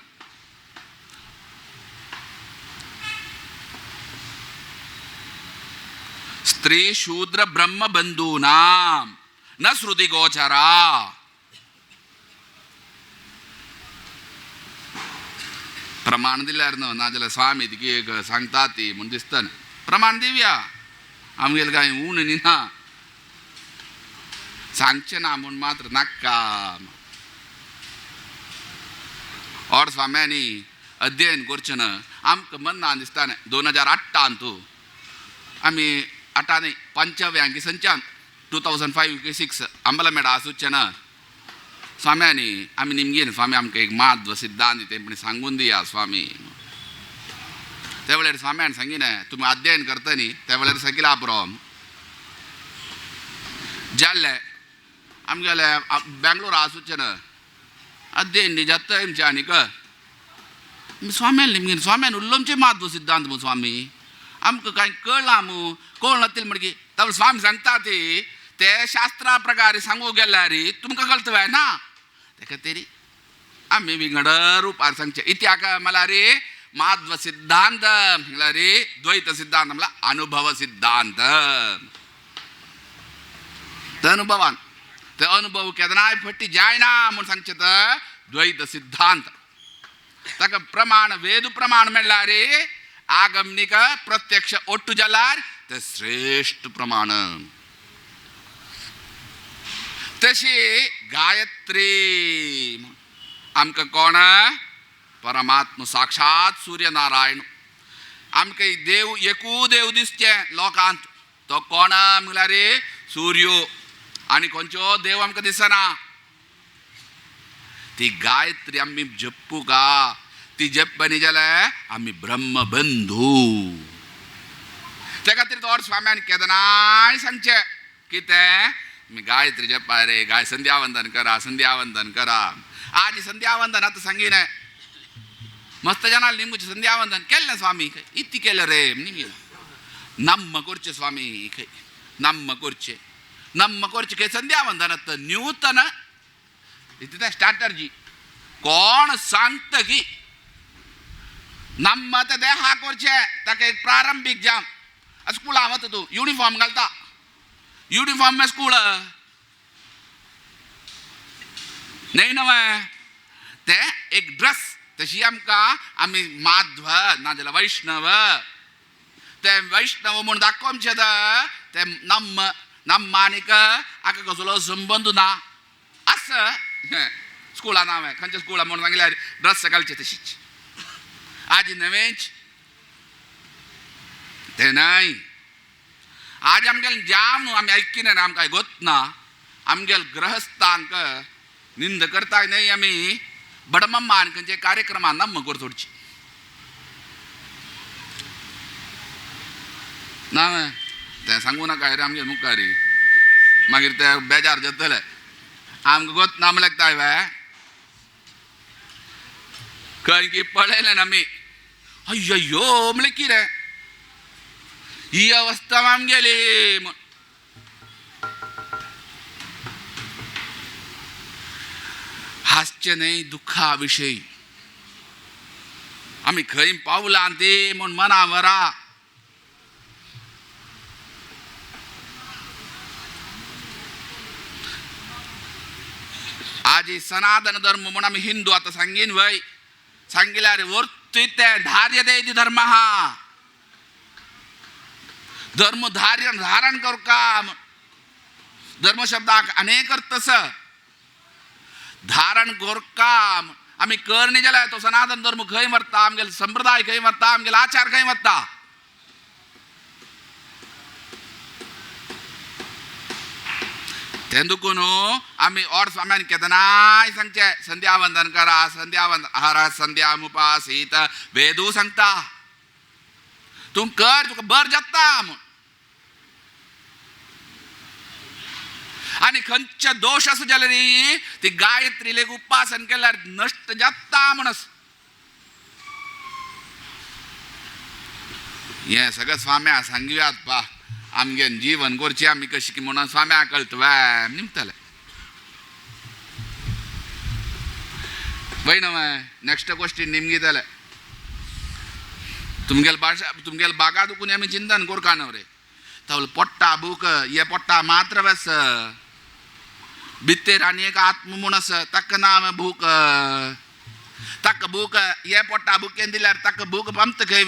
स्त्री शूद्र ब्रह्म बंधूनाम न श्रुति गोचरा प्रमाण दिल्यार न्हू नाजाल्यार स्वामी तिकी एक सांगता ती म्हण दिसता प्रमाण दिवया आमगेले कांय उण न्ही सांगचें ना म्हूण मात्र नाका और स्वाम्यांनी अध्ययन करचें ना आमकां मनान दिसता 2008 आमी 8 न्ही 5व्या संचान 2005-6 अंबलमेडा आसूचें ना स्वाम्यांनी आमी निमगेन स्वामी आमकां एक माध्व सिद्धांत तेंपणी सांगून दिया स्वामी त्या वेळार स्वाम्यान सांगिलें तुमी अध्ययन करता न्ही त्या वेळार सकिला पुरो जाल्लें आमगेले बेंगलोर आसूचें ना अध्ययन न्ही जाता आमचें आनीक स्वाम्यान निमगेन स्वाम्यान उल्लोमचें माध्व सिद्धांत मू स्वामी आमकां कांय कळना मू कळना नासलें म्हणकी त्या स्वामी सांगता ते शास्त्रा प्रकारे सांगू गेल्यार तुमकां कळटलें ना ते खातीर आमी विंगड रुपार सांगचें इत्याक म्हळ्यार माध्व सिद्धांत म्हळ्यार द्वैत सिद्धांत म्हळ्यार अनुभव सिद्धांत ते अनुभवान ते अनुभव केदनाय फट्टी जायना म्हूण सांगचें तर द्वैत सिद्धांत ताका प्रमाण वेद प्रमाण म्हणल्यार आगमनीक प्रत्यक्ष ओट्टू जाल्यार ते श्रेष्ठ प्रमाण तशी गायत्री आमकां कोण परमात्मा साक्षात सूर्यनारायण आमकां देव एकू देव दिसचे लोकांत तो कोण म्हळ्यार सूर्यो आनी खंयचो देव आमकां दिसना ती गायत्री आमी जप्पू का ती जप्पनी जाल्यार आमी ब्रह्मबंधू त्या खातीर तो स्वाम्यान केदनाय सांगचे कितें मी गायत्री जपा रे संध्यावंदन करा आज संध्यावंदन आतां सांगिन मस्त जनाल निमगुचे संध्यावंदन केल्लें स्वामी इत्ती केलें रे निमगे नम्म कोरचे स्वामी नम्म कोरचे संध्यावंदन न्यूतन इतने स्ट्रॅटर्जी कोण सांगता की ನಮ್ಮ ದೇಹ ಹಾಕೋರ್ಚೆ ताका एक प्रारंभिक जाम स्कूल आवत तू युनिफॉर्म घालता युनिफॉर्म में स्कूल नाही नव ते एक ड्रेस तशी आमकां आमी माध्व नाजाल्यार वैष्णव ते वैष्णव म्हूण दाखोवचे ते ನಮ್ಮ आनीक हाका कसलो संबंद ना असं स्कूला नाव आहे खंयच्या स्कूला म्हणून सांगल्यार ड्रेस घालचे तशीच आज नवेच ते नाही आज आमगेल जाम न्हू आमी ऐकिना आमकां गोत ना आमगेल ग्रहस्थांक निंद करता नाही आमी बडमम्मा आनी खंयचे कार्यक्रमान नम्म कर सोडची ना तें सांगू नाका रे आमगे मुखारी मागीर ते बेजार जातले आमकां गोत ना म्हणल्यार काय खंय की पळयलें ना आमी अय्यो म्हणल्यार कितें ही अवस्था आमगेली हास्य न्हय दुख्खा विशय आमी खंय पावलां ती म्हूण मना वरा आज सनातन धर्म म्हणून आमी हिंदू आता सांगीन वय सांगिल्यार वर्त ते धार्य देयती धर्म हा धर्म धारण कर काम धर्म शब्दाक अनेक अर्थ धारण कर काम आमी करनी जाल्यार तो सनातन धर्म खंय व्हरता आमगेले संप्रदाय खंय व्हरता आमगेले आचार खंय व्हरता तेंदुकून आमी और स्वाम्यान केदनाय सांगचे संध्यावंदन करा हर संध्यामुपासीत वेदू सांगता तूं कर तुका बर जाता म्हूण आनी खंयचे दोश आसा जाल्यार ती गायत्री लेख उपासन केल्यार नश्ट जाता म्हणस हे सगळें स्वाम्या सांगुयात पा आमगे जीवन करची आमी कशी की म्हणून स्वाम्या कळतवा निमतले वैणव नेक्स्ट क्वेश्चन निमगितले तुमगेल भाषा तुमगेल बागा दुखून आमी चिंतन कोरका न्हू रे तवल पोट्टा बूक ये पोट्टा मात्र बस भित्तेर आनी एक आत्म म्हूण आसा ताका नाम बूक ताका बूक ये पोट्टा बुकेन दिल्यार ताका बूक पंत खंय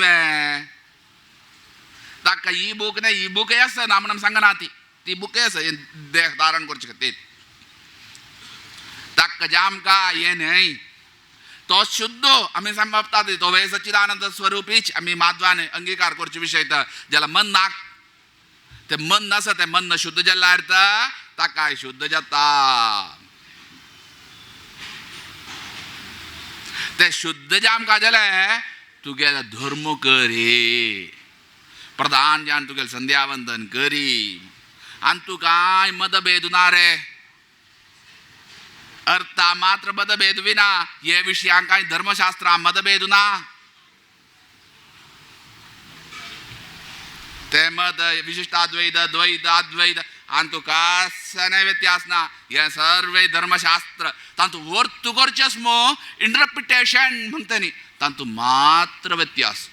ताका ही बूक नाही ही बुके आसा ना म्हणून सांगना ती बुके आसा देह धारण करचे खातीर ताका जाम का ये नाही तो शुद्ध आमी संभवता तो वे सच्चिदानंद स्वरूपीच आमी माधवान अंगीकार करचे विशय ज्याला मन नाक ते मन नसा ते मन शुद्ध जाल्ल्या अर्थ ताकाय शुद्ध जाता ते शुद्ध जाम का जाल्यार तुगेलो धर्म करी प्रधान जान तुगेले संध्यावंदन करी आनी तू कांय मतभेद ना रे अर्था मात्र मतभेद विना हे विशयां कांय धर्मशास्त्रां मतभेद ना ते मत विशिष्टाद्वैत द्वैत अद्वैत आनी तू कसले व्यत्यास ना हे सर्व धर्मशास्त्र तांतू वर्तू करचेस मो इंटरप्रिटेशन म्हणटा न्ही तांतू मात्र व्यत्यास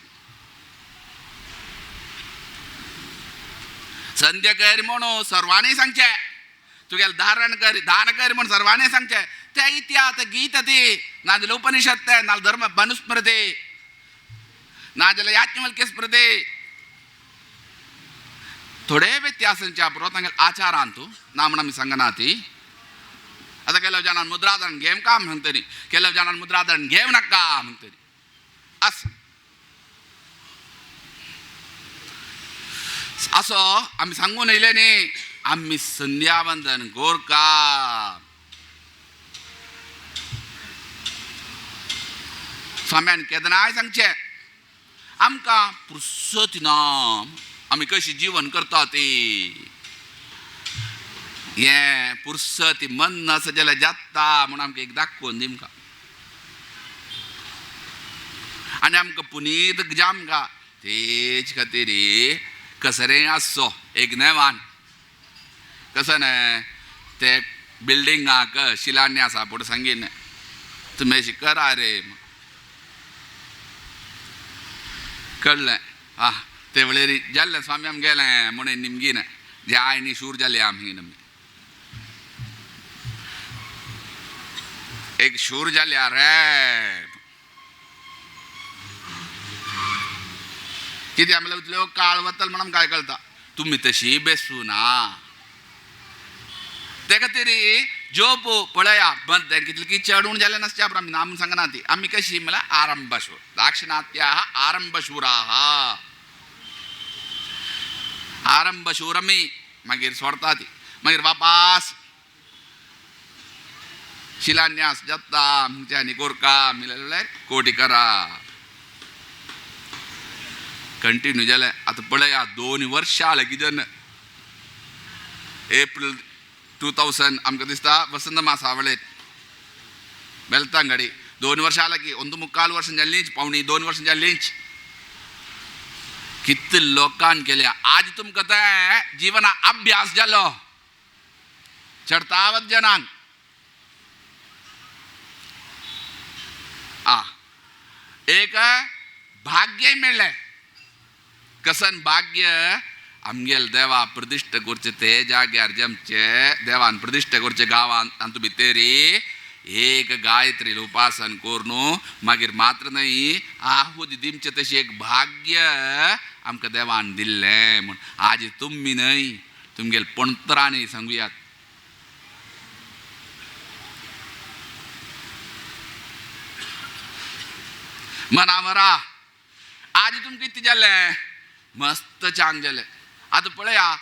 संध्या कर म्हणून सर्वांनी सांगचे तुगेले धारण कर दान कर म्हणून सर्वांनी सांगचे ते इतिहास गीत ती नाजाल्यार उपनिषद ते नाजाल्यार धर्म मनुस्मृती नाजाल्यार याज्ञवल्क्य स्मृती थोडे व्यत्यासांच्या पुरो तांगेले आचारांतू ना म्हणून आमी सांगना ती आतां केल्या जाणांन मुद्राधरण घेवं का म्हणटरी केल्या जाणांन मुद्राधरण घेवं नाका म्हणटरी असं असो आम्ही सांगून येयले न्ही आम्ही संध्यावंदन गोरका स्वाम्यान केदनाय सांगचे आमकां फुर्सत ना आमी कशी जीवन करता ती हे फुर्सत मन आसा जाल्यार जाता म्हूण आमकां एक दाखोवन दिमकां आनी आमकां पुनीत जामकां तेच खातीर कसरें आसचो एक नेवान कसं न्हय ते बिल्डिंगाक शिलान्यासा पुढे सांगीन तुमी अशी करा रे कळ्ळें ते वेळेर जाल्लें स्वामी आमी गेलें म्हणून निमगीन जे आयनी शूर जाले आमी एक शूर जाल्या रे कितें आमले उतल्यो काळ वतल म्हणून काय कळटा तुमी तशी बेसू ना ते खातीर जोप पळया कितले की चढून जाले नासचे आमी नाम सांगना ती आमी कशी म्हळ्यार आरंभशूर दाक्षिणात्याः आरंभशूराः आरंभशूर आमी मागीर सोडता ती मागीर वापास शिलान्यास जाता आनी गोरका मिळाले कोटी करा कंटिन्यू जालें आतां पळया 2 वर्सां जालें कितें एप्रील 2000 आमकां दिसता वसंत मासावळेर बेलतांगडी 2 वर्सां जालां की 1.25 वर्सां जाल्लींच पावणी 2 वर्सां जाल्लींच कितले लोकांन केल्या आज तुमकां तें जिवना अभ्यास जालो चडतावत जनांक एक भाग्य मेळ्ळें कसन भाग्य आमगेल देवा प्रतिश्ठ करचे ते जाग्यार जमचे देवान प्रतिश्ठ करचे गांवांत तातूंत भितर एक गायत्री उपासन करून मागीर मात्र न्हय आहुती दिवचे तशी एक भाग्य आमकां देवान दिल्लें म्हूण आज तुमी न्हय तुमगेल पणतरांनी सांगुयात मना मरा आज तुमकां कितें जालें मस्त चांग जालें आतां पळया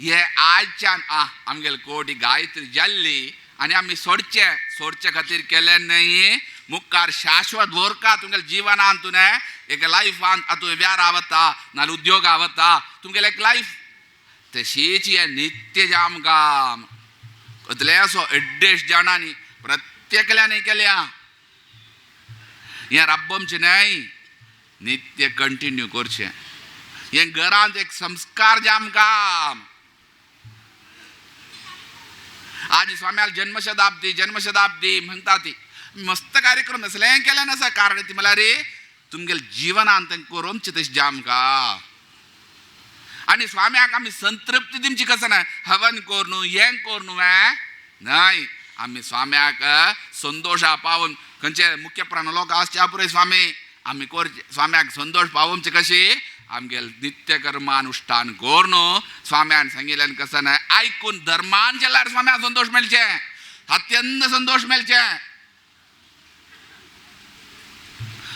हे आयच्यान आमगेले कोटी गायत्री जाल्ली आनी आमी सोडचे खातीर केलें न्हय मुखार शाश्वत व्हरका तुमगेले जिवनांत न्हय एक लायफांत हातूंत व्यार आवता नाल्यार उद्योग आवता तुमगेले एक लायफ तशीच हे नित्य जामकां कसले असो 1.5 जाणांनी प्रत्येकल्यानी केल्या हें राबमचें न्हय नित्य कंटिन्यू करचें हें घरांत एक संस्कार जामकां आज स्वाम्याल जन्मशताब्दी म्हणटा ती मस्त कार्यक्रम असलें केलें नासा कारण ती म्हळ्यार तुमगेले जिवनांत करूंचे तशें जामकां आनी स्वाम्याक आमी संतृप्ती दिवची कसं न्हय हवन कोर न्हू हें कोर न्हू न्हय आमी स्वाम्याक संतोशा पावून खंयचे मुख्य प्राणलोक आसच्या पुरय स्वामी आमी करचे स्वाम्याक संतोष पावोवचे कशी आमगेले नित्य कर्मानुष्ठान कोर न्हू स्वाम्यान सांगिल्लें कसं न्हय आयकून धर्मान जाल्यार स्वाम्याक संतोष मेळचे अत्यंत संतोष मेळचे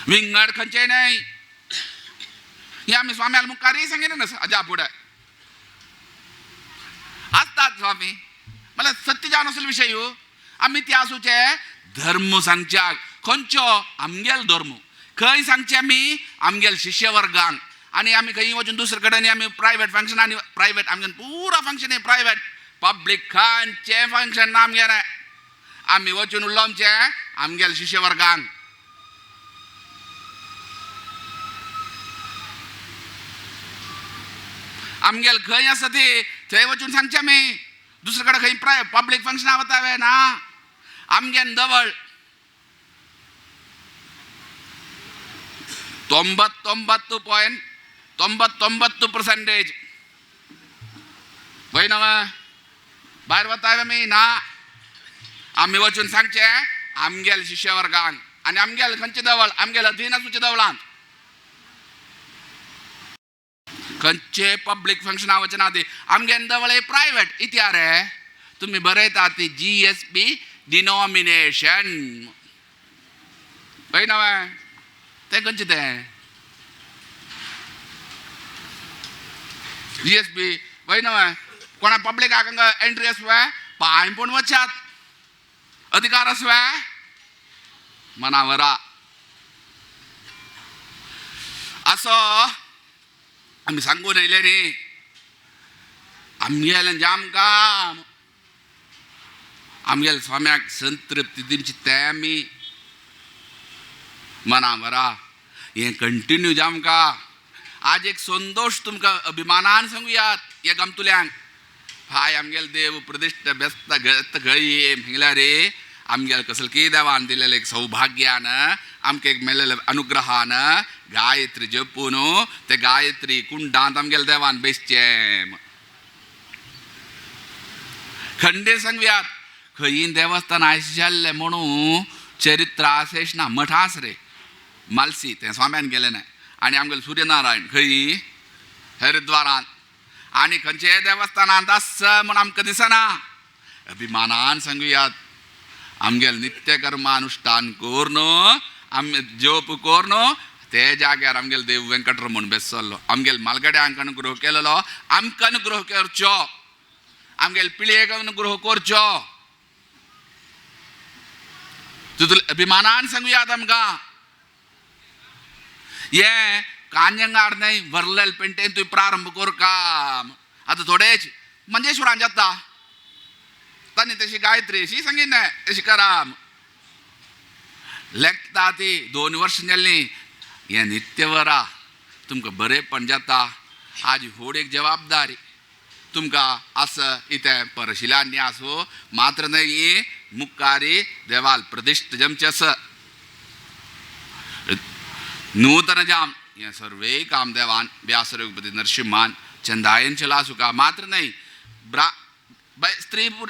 विंगड खंयचेय न्हय हे आमी स्वाम्याल मुखारय सांगिल्लें ना हाज्या फुडें आसतात स्वामी म्हळ्यार सत्य जावन असले विशय आमी ते आसूचे धर्म सांगच्याक खंयचो आमगेलो धर्म खंय सांगचे आमी आमगेले शिश्य वर्गांक आनी आमी खंय वचून दुसरे कडेन आमी प्रायवेट फंक्शनांनी प्रायवेट आमगेले पुरो फंक्शन प्रायवेट पब्लीक खंयचें फंक्शन ना आमगेलें आमी वचून उलोवचे आमगेले शिश्य वर्गांक आमगेले खंय आसा ती थंय वचून सांगचे आमी दुसरे कडेन खंय पब्लीक फंक्शनां वता ना आमगेन जवळ 99.99% वय नव भायर वता आमी ना आमी वचून सांगचे आमगेले शिश्य वर्गांक आनी आमगेले खंयचे देवळ आमगेले अधीन आसूचे देवळांत खंयचे पब्लीक फंक्शनां वचना ती आमगेन देवळ प्रायवेट इत्या रे तुमी बरयता ती GSB डिनॉमिनेशन वय नव तें खंयचें तें GSB वैनव कोणा पब्लिक आगंग एंट्री असवे पाय पण वचात अधिकार असवे मनावरा असं आम्ही सांगून येले रे आमगेल जाम काम आमगेल स्वाम्याक संतृप्ती दिवची तयामी मनावरा हे कंटिन्यू जाम का आज एक संतोष तुमका अभिमानान सांगूयात या गमतुल्यांक हाय आमगेल देव प्रतिष्ठ व्यस्त गत गळी म्हगल्या रे आमगेल कसल की देवान दिलेलं एक सौभाग्यान आमके एक मेलेलं अनुग्रहान गायत्री जपून ते गायत्री कुंडांत आमगेल देवान बेसचे खंडे सांगूयात खंय देवस्थान आयशाल्ले म्हणून चरित्र आसेश ना मठ आस रे मालसी ते स्वाम्यान गेले ना आणि आमगेल सूर्यनारायण खंय हरिद्वारांत आणि खंयचे देवस्थानांत आस म्हण आमकां दिसना अभिमानान सांगूयात आमगेल नित्य कर्मानुष्ठान कोरन आम जोप कोरन ते जाग्यार आमगेल देव वेंकटरमण बेसलो आमगेल मालगड्यांक अनुग्रह केलेलो आमकां अनुग्रह करचो आमगेल पिळयेक अनुग्रह करचो तुजो अभिमानान सांगूयात आमकां ये कांजंगार नाही वरलेल पेंटेन तुवें प्रारंभ कर काम आतां थोडेच मंजेश्वरान जाता तांणी तशी गायत्री अशी सांगिन तशी कराम लेखता ती 2 वर्ष जाल्ली हे नित्यवरा तुमकां बरेंपण जाता आज व्हड एक जबाबदारी तुमकां आसा इथे परशिलान्य आसो मात्र नाही मुखारी देवाल प्रतिष्ठ जमचे आसा नूतन जाम ये सर्वे काम देवान व्यासयोगपती नरसिंहान चंदायन चला सुका मात्र नाही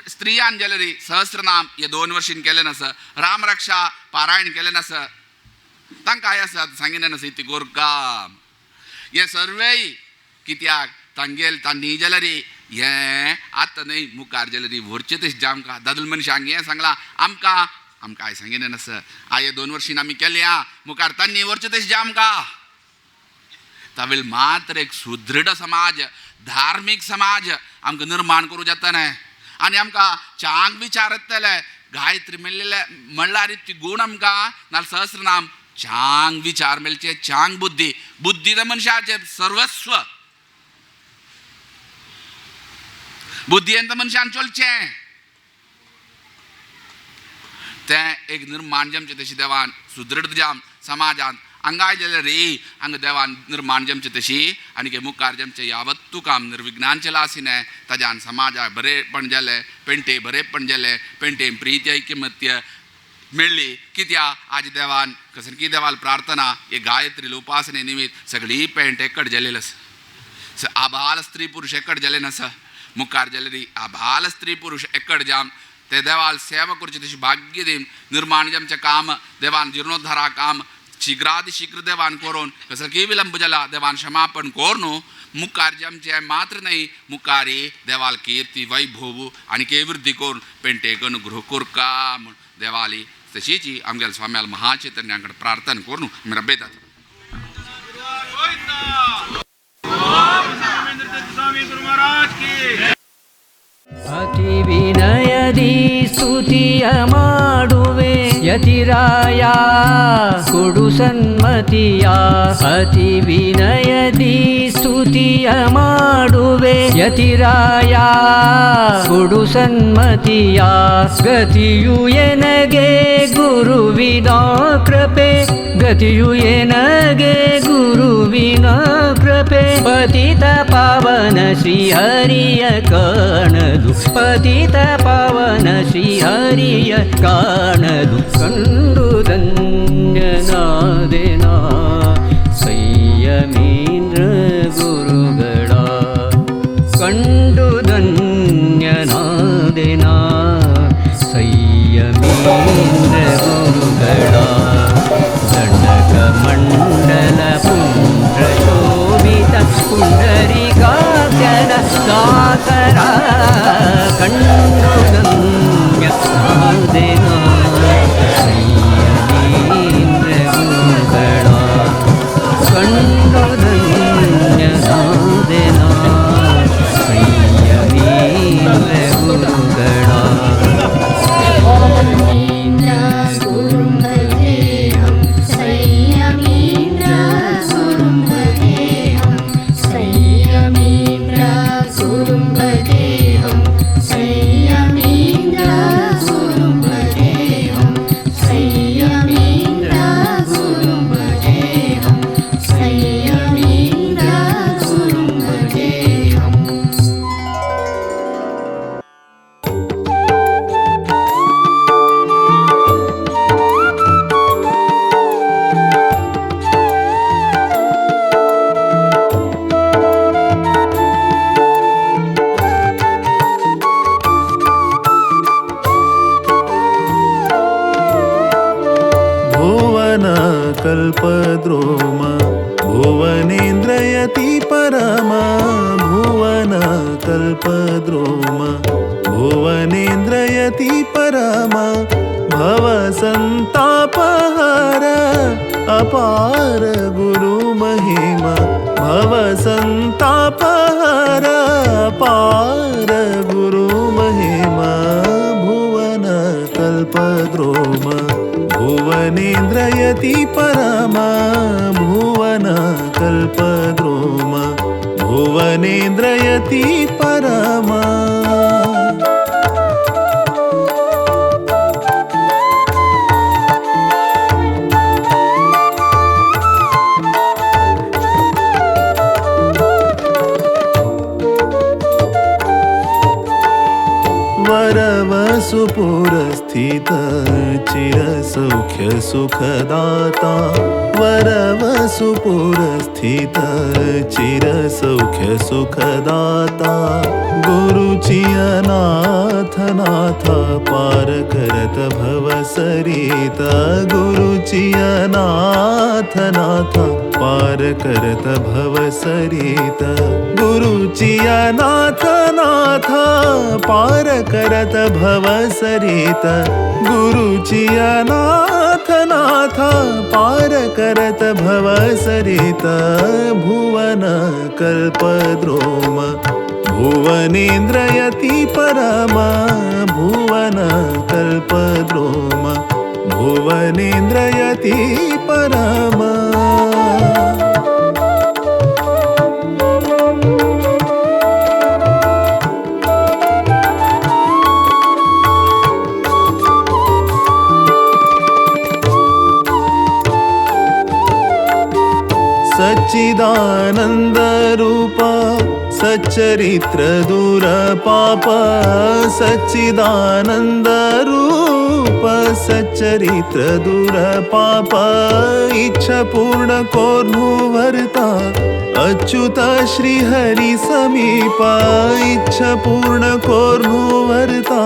स्त्रियान जलरी सहस्रनाम ये 2 वर्षीन केले नस रामरक्षा पारायण केले नस तांकां काय आसा सांगिन नस ती गोर काम ये सर्वे कित्याक तांगेल तांनी जलरी हे आतां न्हय मुखार जलरी व्हरचे तशें जामकां दादल मनशांक हें सांगलां आमकां काय सांगिन नस ये 2 वर्षीन आमी केल्या मुखार तांनी व्हरचे तशें जामकां तावेल मात्र एक सुदृढ समाज धार्मिक समाज आमकां निर्माण करूं जाता न्हय आनी आमकां चांग विचार येतले गायत्री मेळिल्ले म्हणल्यार ती गूण आमकां नाल्यार सहस्रनाम चांग विचार मेळचे चांग बुद्धी बुद्धी त्या मनशाचे सर्वस्व बुद्धीन त्या मनशान चलचें तें एक निर्माण जमचें तशी देवान सुदृढ जाम समाजांत अंगाय जाल्यार रे हांगा देवान निर्माण जमचे तशी आनी मुखार जमचे यावत्तू काम निर्विघ्नान चला आसिने ताज्यान समाजाक बरेपण जालें पेंटे बरेपण जालें पेंटे प्रीती ऐक्यमत्य मेळ्ळी कित्या आज देवान कसं की देवाल प्रार्थना हे गायत्री उपासने निमित्त सगळी पेंट एकड जालेली आसा आबाल स्त्री पुरुष एकड जाले नासा मुखार जालेली आबाल स्त्री पुरुष एकड जाम ते देवाल सेवा करची तशी भाग्य दिन निर्माण जमचें काम देवान जीर्णोद्धारा काम शीघ्रातिशीघ्र देवान करून कसं की विलंब जाला देवान क्षमापण कोरून मुखार जमचे मात्र नाही मुखारी देवाल कीर्ती वैभव आणि के वृद्धी करून पेंटेक अनुग्रह कोरका म्हण देवाली तशीची आमगेल स्वाम्याल महाचैतन्याकडे प्रार्थना करून आमी रबयतात ಅತಿ ವಿನಯದಿ ಸ್ತುತಿಯ ಮಾಡುವೆ ಯತಿರಾಯ ಕೊಡು ಸನ್ಮತಿಯ ಅತಿ ವಿನಯದಿ ಸ್ತುತಿಯ ಮಾಡುವೆ ಯತಿರಾಯ ಕೊಡು ಸನ್ಮತಿಯ ಗತಿಯು ಎನಗೆ ಗುರುವಿನ ಕೃಪೆ ಗತಿಯು ಎನಗೆ ಗುರುವಿನ ಕೃಪೆ ಪತಿತ ಪಾವನ ಶ್ರೀಹರಿಯ ಕಾಣದು ಪತಿತ ಪಾವನ ಶ್ರೀಹರಿಯ ಕಾಣದು ಕಂಡು ಧನ್ಯನಾದೆನ ಸಂಯಮೀಂದ್ರ ಗುರುಗಳ ಕಂಡು ಧನ್ಯನಾದೆನ ಸಂಯಮೀಂದ್ರ ಗುರುಗಳ ದಂಡಕ ಮಂಡಲ ಪುಂಡ್ರ ಶೋಭಿತ ಪುಂಡರಿಕಾಕ್ಷರ ದಾಸರ ಕಂಡು ಧನ್ಯನಾದೆನ ಸಂಯಮೀಂದ್ರ ಗುರುಗಳ ಕಂಡು ಧನ್ಯನಾದೆನ कल्पद्रोम भुवनेन्द्रयति परमा भुवन कल्पद्रोम भुवनेन्द्रयति परमा भवसन्तापहर अपार गुरु महिमा भवसन्तापहर अपार गुरु महिमा भुवन कल्पद्रोम भुवनेन्द्रयति परमा भुवन कल्पद्रोम भुवनेन्द्रयति परमा वरवसुपुरस्थित चिरसौख्य सुखदाता वरवसुपुरस्थित चिरसौख्य सुखदाता गुरुचियनाथ नाथ पार करत भवसरित गुरुचियनाथ नाथ पार करत भवसरित गुरुचियनाथ नाथ पार करत भवसरित गुरुचियनाथ नाथ पार करत भवसरित भुवन कल्पद्रोम भुवनेन्द्रयति परमा भुवन कल्पद्रोम भुवनेन्द्रयति परमा सच्चिदानंद रूप सच्चरित्र दूर पाप सच्चिदानंद रूप सच्चरित्र दूर पाप इच्छा पूर्ण कोर्नुवर्ता अच्युत श्री हरि समीप इच्छा पूर्ण कोर्नुवर्ता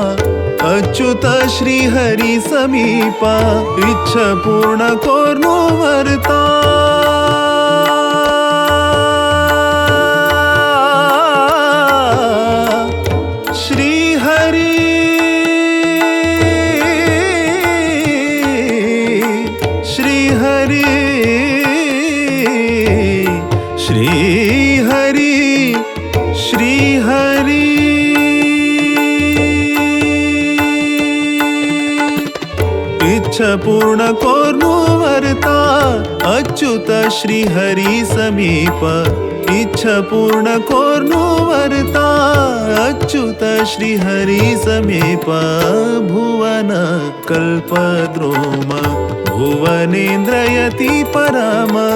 अच्युत श्री हरि समीप इच्छा पूर्ण कोर्नुवर्ता पूर्ण कोर्नुवर्ता अच्युत श्री हरि समीप इच्छा पूर्ण कोर्नुवर्ता अच्युत श्री हरि समीप भुवन कल्पद्रोम भुवनेन्द्रयति परमा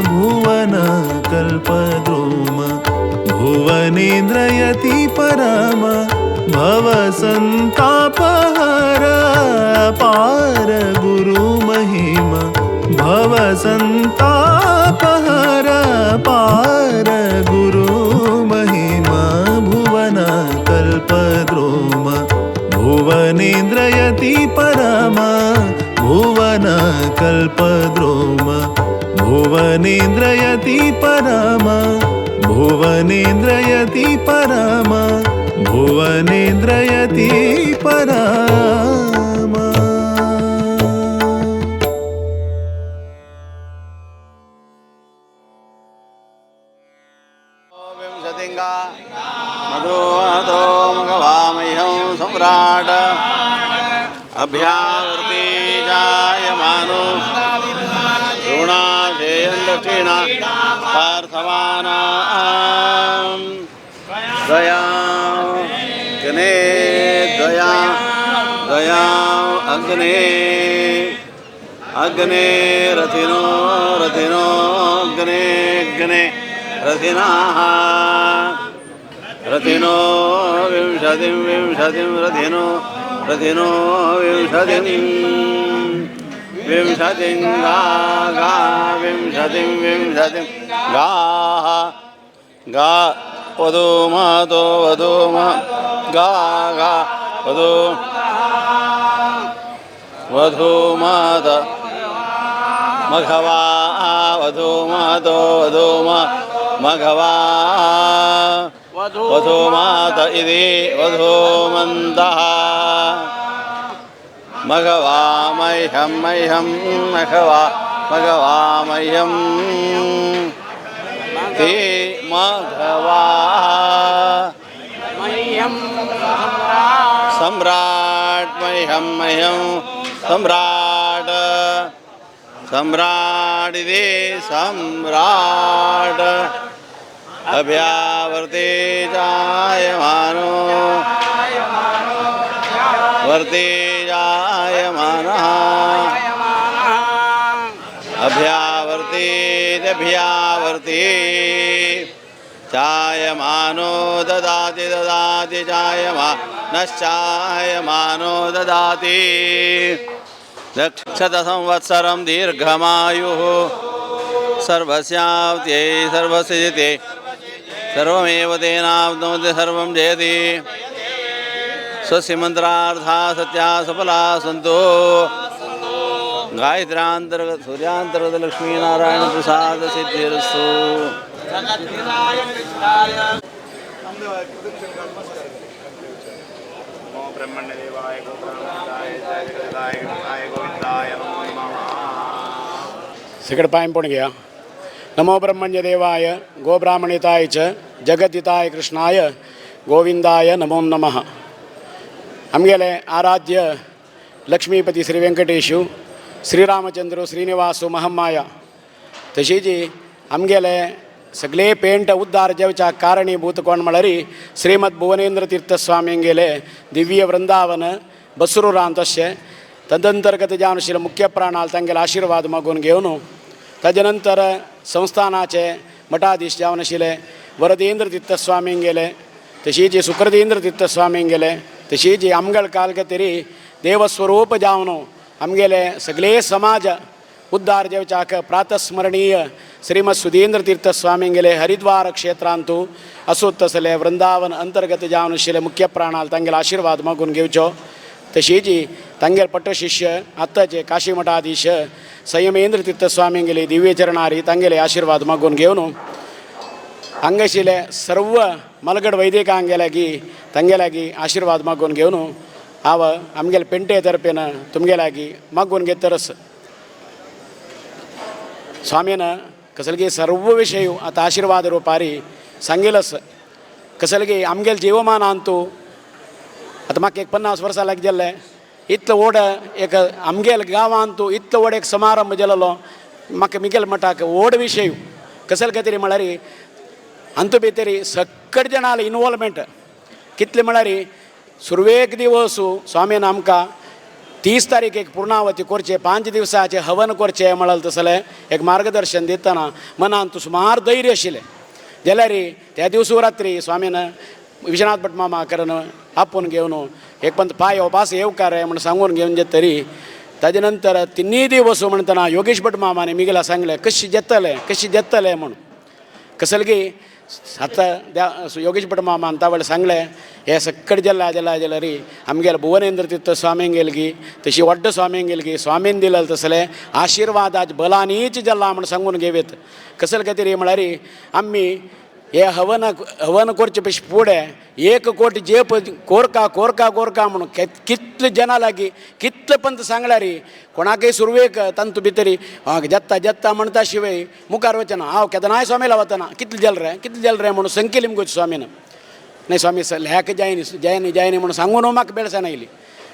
भुवन कल्पद्रोम भुवनेन्द्रयति परमा भवसन्तापहर अपार गुरु महिमा भवसन्तापहर अपार गुरु महिमा भुवन कल्पद्रोम भुवनेन्द्रयति परमा भुवन कल्पद्रोम भुवनेन्द्रयति परमा भुवनेन्द्रयति परमा भुवनेन्द्रयति परमा विंशतिंगा मधुवतो मघवामह्यं सम्राट अभ्यावर्ती जायमानो ऋणाशेयं दक्षिणा पार्थवानां दया गणे दया दया अग्ने अग्ने रथिनो रथिनो अग्ने अग्ने रथिनाः रथिनो विंशतिं विंशतिं रथिनो रथिनो विंशतिं विंशतिं गा गा विंशतिं विंशतिं गाः गा वधूमातो वधूमा गा गा वधू वधूमात मघवा वधूमातो वधूमा मघवा वधूमात इति वधूमन्तः मघवा मह्यं मह्यं मघवा मघवा मह्यं ते मघवा सम्राट मह्यं मह्यं सम्राट सम्राट इति सम्राट अभ्यावर्ते जायमानो वर्ते जायमानः अभ्यावर्ते जायमानो ददाति ददाति जायमानश्चायमानो ददाति रक्षत संवत्सरं दीर्घमायुः सर्वस्याप्त्यै सर्वसिद्धिते सर्वमेव तेनाप्नोति सर्वं जयति स्वस्य मन्त्रार्था सत्या सफला सन्तो गायत्र्यान्तर्गत सूर्यान्तर्गत लक्ष्मीनारायण प्रसाद सिद्धिरस्तु सिकड़ पायम पुण गया नमो ब्रह्मण्य देवाय गोब्राह्मणिताय च जगद्दिताय कृष्णाय गोविंदाय नमो नमः आमगेले आराध्य लक्ष्मीपती श्री व्यंकटेशु श्रीरामचंद्र श्रीनिवासु महम्माया तशी जी आमगेले सगळे पेंट उद्धार जेवच्या कारणीभूत कोण म्हळ्यार श्रीमद भुवनेंद्र तीर्थ स्वामींगेले दिव्य वृंदावन बसरूरान तशे तदंतर्गत जे आशिल्ले मुख्य प्राणाल तांगेले आशीर्वाद मागून घेवन तदनंतर संस्थानाचे मठाधीश जावन आशिल्ले वरदेंद्र तीर्थ स्वामींगेले तशी जी सुकृदेंद्र तीर्थ स्वामींगेले तशी जी आमगळ कालगतरी देवस्वरूप जावन आमगेले सगळे समाज उद्धार जेवच्याक प्रातस्मरणीय श्रीमद सुधींद्र तीर्थ स्वामींगेले हरिद्वार क्षेत्रांतू असोत तसले वृंदावन अंतर्गत जावन आशिल्ले मुख्य प्राणाल तांगेले आशीर्वाद मागून घेवचो तशी जी तांगेले पट्टशिष्य आत्ताचे काशी मठाधीश संयमेंद्र तीर्थ स्वामींगेले दिव्य चरणारी तांगेले आशीर्वाद मागून घेवन हांगाशिल्ले सर्व मलगड वैदिकांगेल्यागी तांगेल्यागी आशीर्वाद मागून घेवन हांव आमगेले पेंटे तर्फेन तुमगेल्यागी मागून घेतरस स्वामीन कसलगी सर्व विषय आता आशीर्वाद रूपारी सांगिलस कसलगी आमगेले जीवमान अंतू आता म्हाका एक 50 वर्सां लागी जाल्ले इतलो व्हड एक आमगेले गांवांतू इतलो व्हड एक समारंभ जाल्लो म्हाका मिगेल मठाक व्हड विशय कसले खातीर म्हळ्यार अंतू भितर सकट जणांले इनवॉल्वमेंट कितले म्हळ्यार सुरवेक दिवस स्वामीन आमकां 30 तारीख पूर्णावती करचे 5 दिवसाचे हवन करचे म्हळ्यार तसले एक मार्गदर्शन दितना मनांत सुमार धैर्य आशिल्लें जाल्यार त्या दिवस रात्री स्वामीन विश्वनाथ भट मामा करून आपूण घेवन एक पंत पाय पास येवकार म्हण सांगून घेवन जे तरी ताजे नंतर 3 दिवस म्हणटना योगेश भट मामाने मिगेला सांगले कशी जेतले म्हण कसलगी आतां योगेश भट मामान तावळे सांगले हे सक्कड जाल्यार आमगेले भुवनेंद्र तीर्थ स्वामींगेलगी तशी व्हड्ड स्वामींगेलगी स्वामीन दिलें तसले आशीर्वादाच बलानीच जाल्ला म्हण सांगून घेवेत कसले खातीर म्हळ्यार आमी हे हवन करचे पेश फुडें 1 कोटी जेप कोरका म्हणून कितले जना लागीं कितले पंत सांगल्यार कोणाकय सुरवेक तंतू भितर जेत्ता म्हणटा शिवाय मुखार वचना हांव केदनाय स्वामीला वतना कितले जल रे म्हणून संकेली मुगोच स्वामीन न्ही स्वामी ह्याक जायनी म्हणून सांगून म्हाका बेळसाण आयली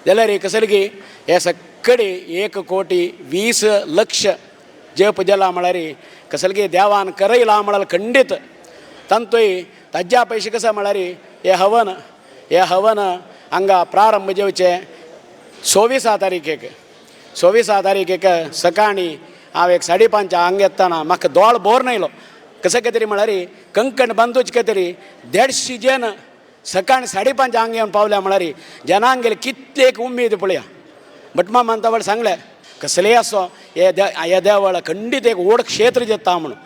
जाल्यार कसलगी हे सक्कडी 1 कोटी 20 लक्ष जेप जाला म्हळ्यार कसलगी देवान करयला म्हळ्यार खंडीत तंतोय ताज्या पयशे कसं म्हळ्यार हे हवन हांगा प्रारंभ जेवचे 26 तारीखेक सकाळी हांव एक 5:30 हांगा येताना म्हाका दोळ बोर नायलो कशें कितें म्हळ्यार कंकण बांदूच कितें 150 जन सकाळी 5:30 हांगा येवन पावल्या म्हळ्यार जनांगेले कितले एक उमेद पळया भटमा मानता सांगले कसलेय असो हे देवळ खंडीत एक व्हड क्षेत्र जेता म्हणून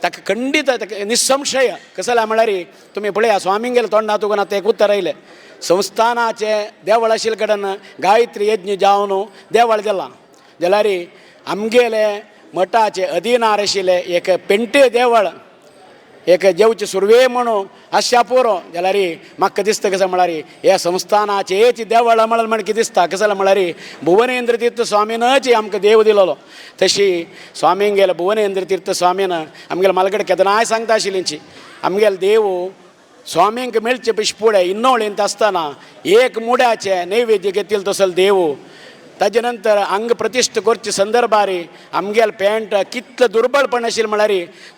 ताका खंडीत निसंशय कसं जालें म्हळ्यार तुमी पळया स्वामींगेले तोंडा तुका आतां एक उत्तर आयलें संस्थानाचे देवळ आशिल्ले कडेन गायत्री यज्ञ जावन देवळ जालां जाल्यार आमगेले मठाचे अधीनार आशिल्ले एक पेंटे देवळ एक जेवचे सुरवे म्हणू अशा पुरो जाल्यार म्हाका दिसता कसं म्हळ्यार ह्या संस्थानाचेच देवळ म्हण कितें दिसता कसं म्हळ्यार भुवनेंद्र तीर्थ स्वामीनच आमकां देव दिलोलो तशी स्वामींक गेलो भुवनेंद्र तीर्थ स्वामीन आमगेले मलगड केदनाय सांगता आशिल्लींची आमगेले देव स्वामींक मेळचे पयशे फुडें इन्नोळींत आसतना एक मुड्याचे नैवेद्य घेतिल्लो तसलो देव ताजे नंतर अंग प्रतिश्ठ करचे संदर्भारी आमगेल पॅन्ट कितलें दुर्बळपण आशिल्लें म्हळ्यार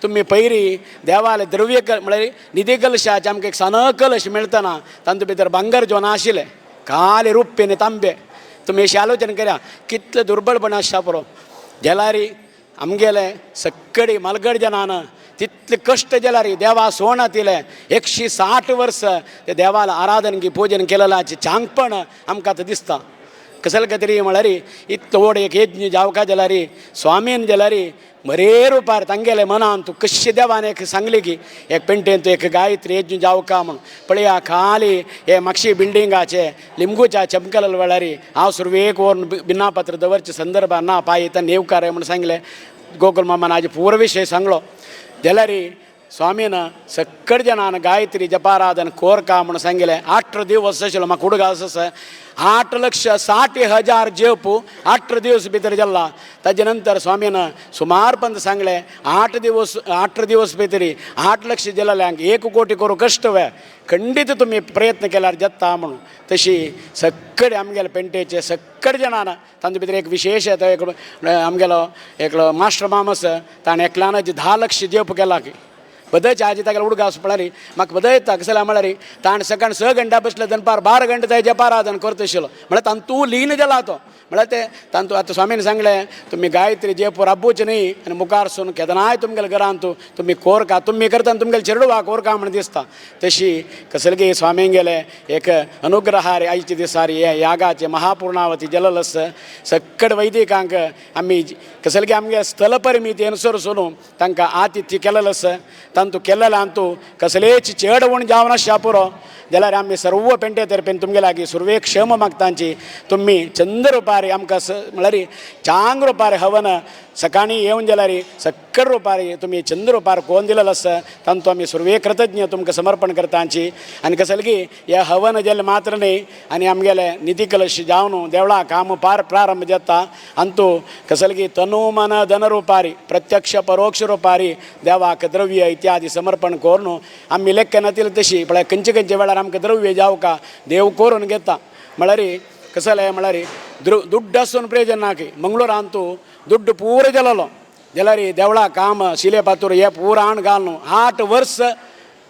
तुमी पयरी देवाले द्रव्य म्हळ्यार निधी कलशाचे आमकां एक सन कलश मेळटना तातूंत भितर भांगर जो नाशिल्लें खाली रुप्पे आनी तांबे तुमी अशी आलोचना करा कितलें दुर्बळपण आसता पुरो जाल्यार आमगेले सक्कडी मलगड जनान तितले कश्ट जाल्यार देवा सोण तिले 160 वर्स ते देवाला आराधन की पूजन केलेलाचे चांगपण आमकां आतां दिसता कसले तरी म्हळ्यार इतलो व्हड एक यज्ञ जावका जाल्यार स्वामीन जाल्यार बरे रुपार तांगेले मनान तूं कशें देवान एक सांगलें की एक पेंटेन तूं एक गायत्री यज्ञ जावका म्हूण पळया खाली हे म्हापशी बिल्डिंगाचे लिंबूच्या चमकल वेळार हांव सुरवेक व्हरून भिन्नापत्र दवरचे संदर्भान ना पायता नेवकार म्हूण सांगलें गोकुल मामान हाजे पूर विशय सांगलो जाल्यार स्वामीन सक्कड जनान गायत्री जपाराधन कोरका म्हणून सांगिल्लें 8 दिवस आशिल्लो म्हाका हुडगा आसा 8,60,000 जप 8 दिवस भितर जाल्ला ताजे नंतर स्वामीन सुमारपंत सांगलें 8 दिवस भितर 8 लक्ष जाल्ल्यांक 1 कोटी करूं कश्ट वे खंडीत तुमी प्रयत्न केल्यार जाता म्हणून तशी सक्कड आमगेले पेंटेचे सक्कड जनान तातूंत भितर एक विशेश आमगेलो एकलो मास्टर मामस ताणें एकल्यान 10 लक्ष जप केला की बदयच्या आजी तागेलो उडगा आसा पळय म्हाका बदयता कसले म्हळ्यार ताणें सकाळ 6 घंटा बसले दनपार 12 घंटा थंय जपाराधन करता आशिल्लो म्हळ्यार तांतू लीन जाला तो म्हळ्यार ते तांतू आतां स्वामीन सांगलें तुमी गायत्री जप राबूच न्ही आनी मुखार सून केदनाय तुमगेले घरांत तुमी कोरका तुमी करता आनी तुमगेले चेडवा कोरका म्हण दिसता तशी कसलगी स्वामींक गेले एक अनुग्रहार आयचे दिसार हे यागाचे महापूर्णावती जललस सक्कड वैदिकांक आमी कसलगी आमगे स्थल परिमिती अनुसरून तांकां आतिथ्य केलेलो आसा तांतू केलेला तूं कसलेच चेडवण जावन आसता पुरो जाल्यार आमी सर्व पेंटे तर्फेन तुमगे लागीं सुरवे क्षम मागतांची तुमी चंद रुपारी आमकां म्हळ्यार चांग रुपारी हवन सकाळीं येवन जाल्यार सक्कड रुपारी तुमी चंद रुपार कोण दिलेलो आसा तांतू आमी सुरवे कृतज्ञ तुमकां समर्पण करतांची आनी कसलगी हे हवन जालें मात्र न्ही आनी आमगेले निधी कलश जावन देवळा काम प्रारंभ जाता अंतू कसलगी तनु मन धन रुपारी प्रत्यक्ष परोक्ष रुपारी देवाक द्रव्य इत्यादी समर्पण करून आमी लेख नातील तशी पळय खंयचे वेळार आमकां द्रव्य जावका देव करून घेता म्हळ्यार कसं जालें म्हळ्यार दुड्ड आसून प्रयोजन ना की मंगळूरांत तूं दुड्ड पूर जालोलो जाल्यार देवळा काम शिले पातूर हे पुराण घालून 8 वर्स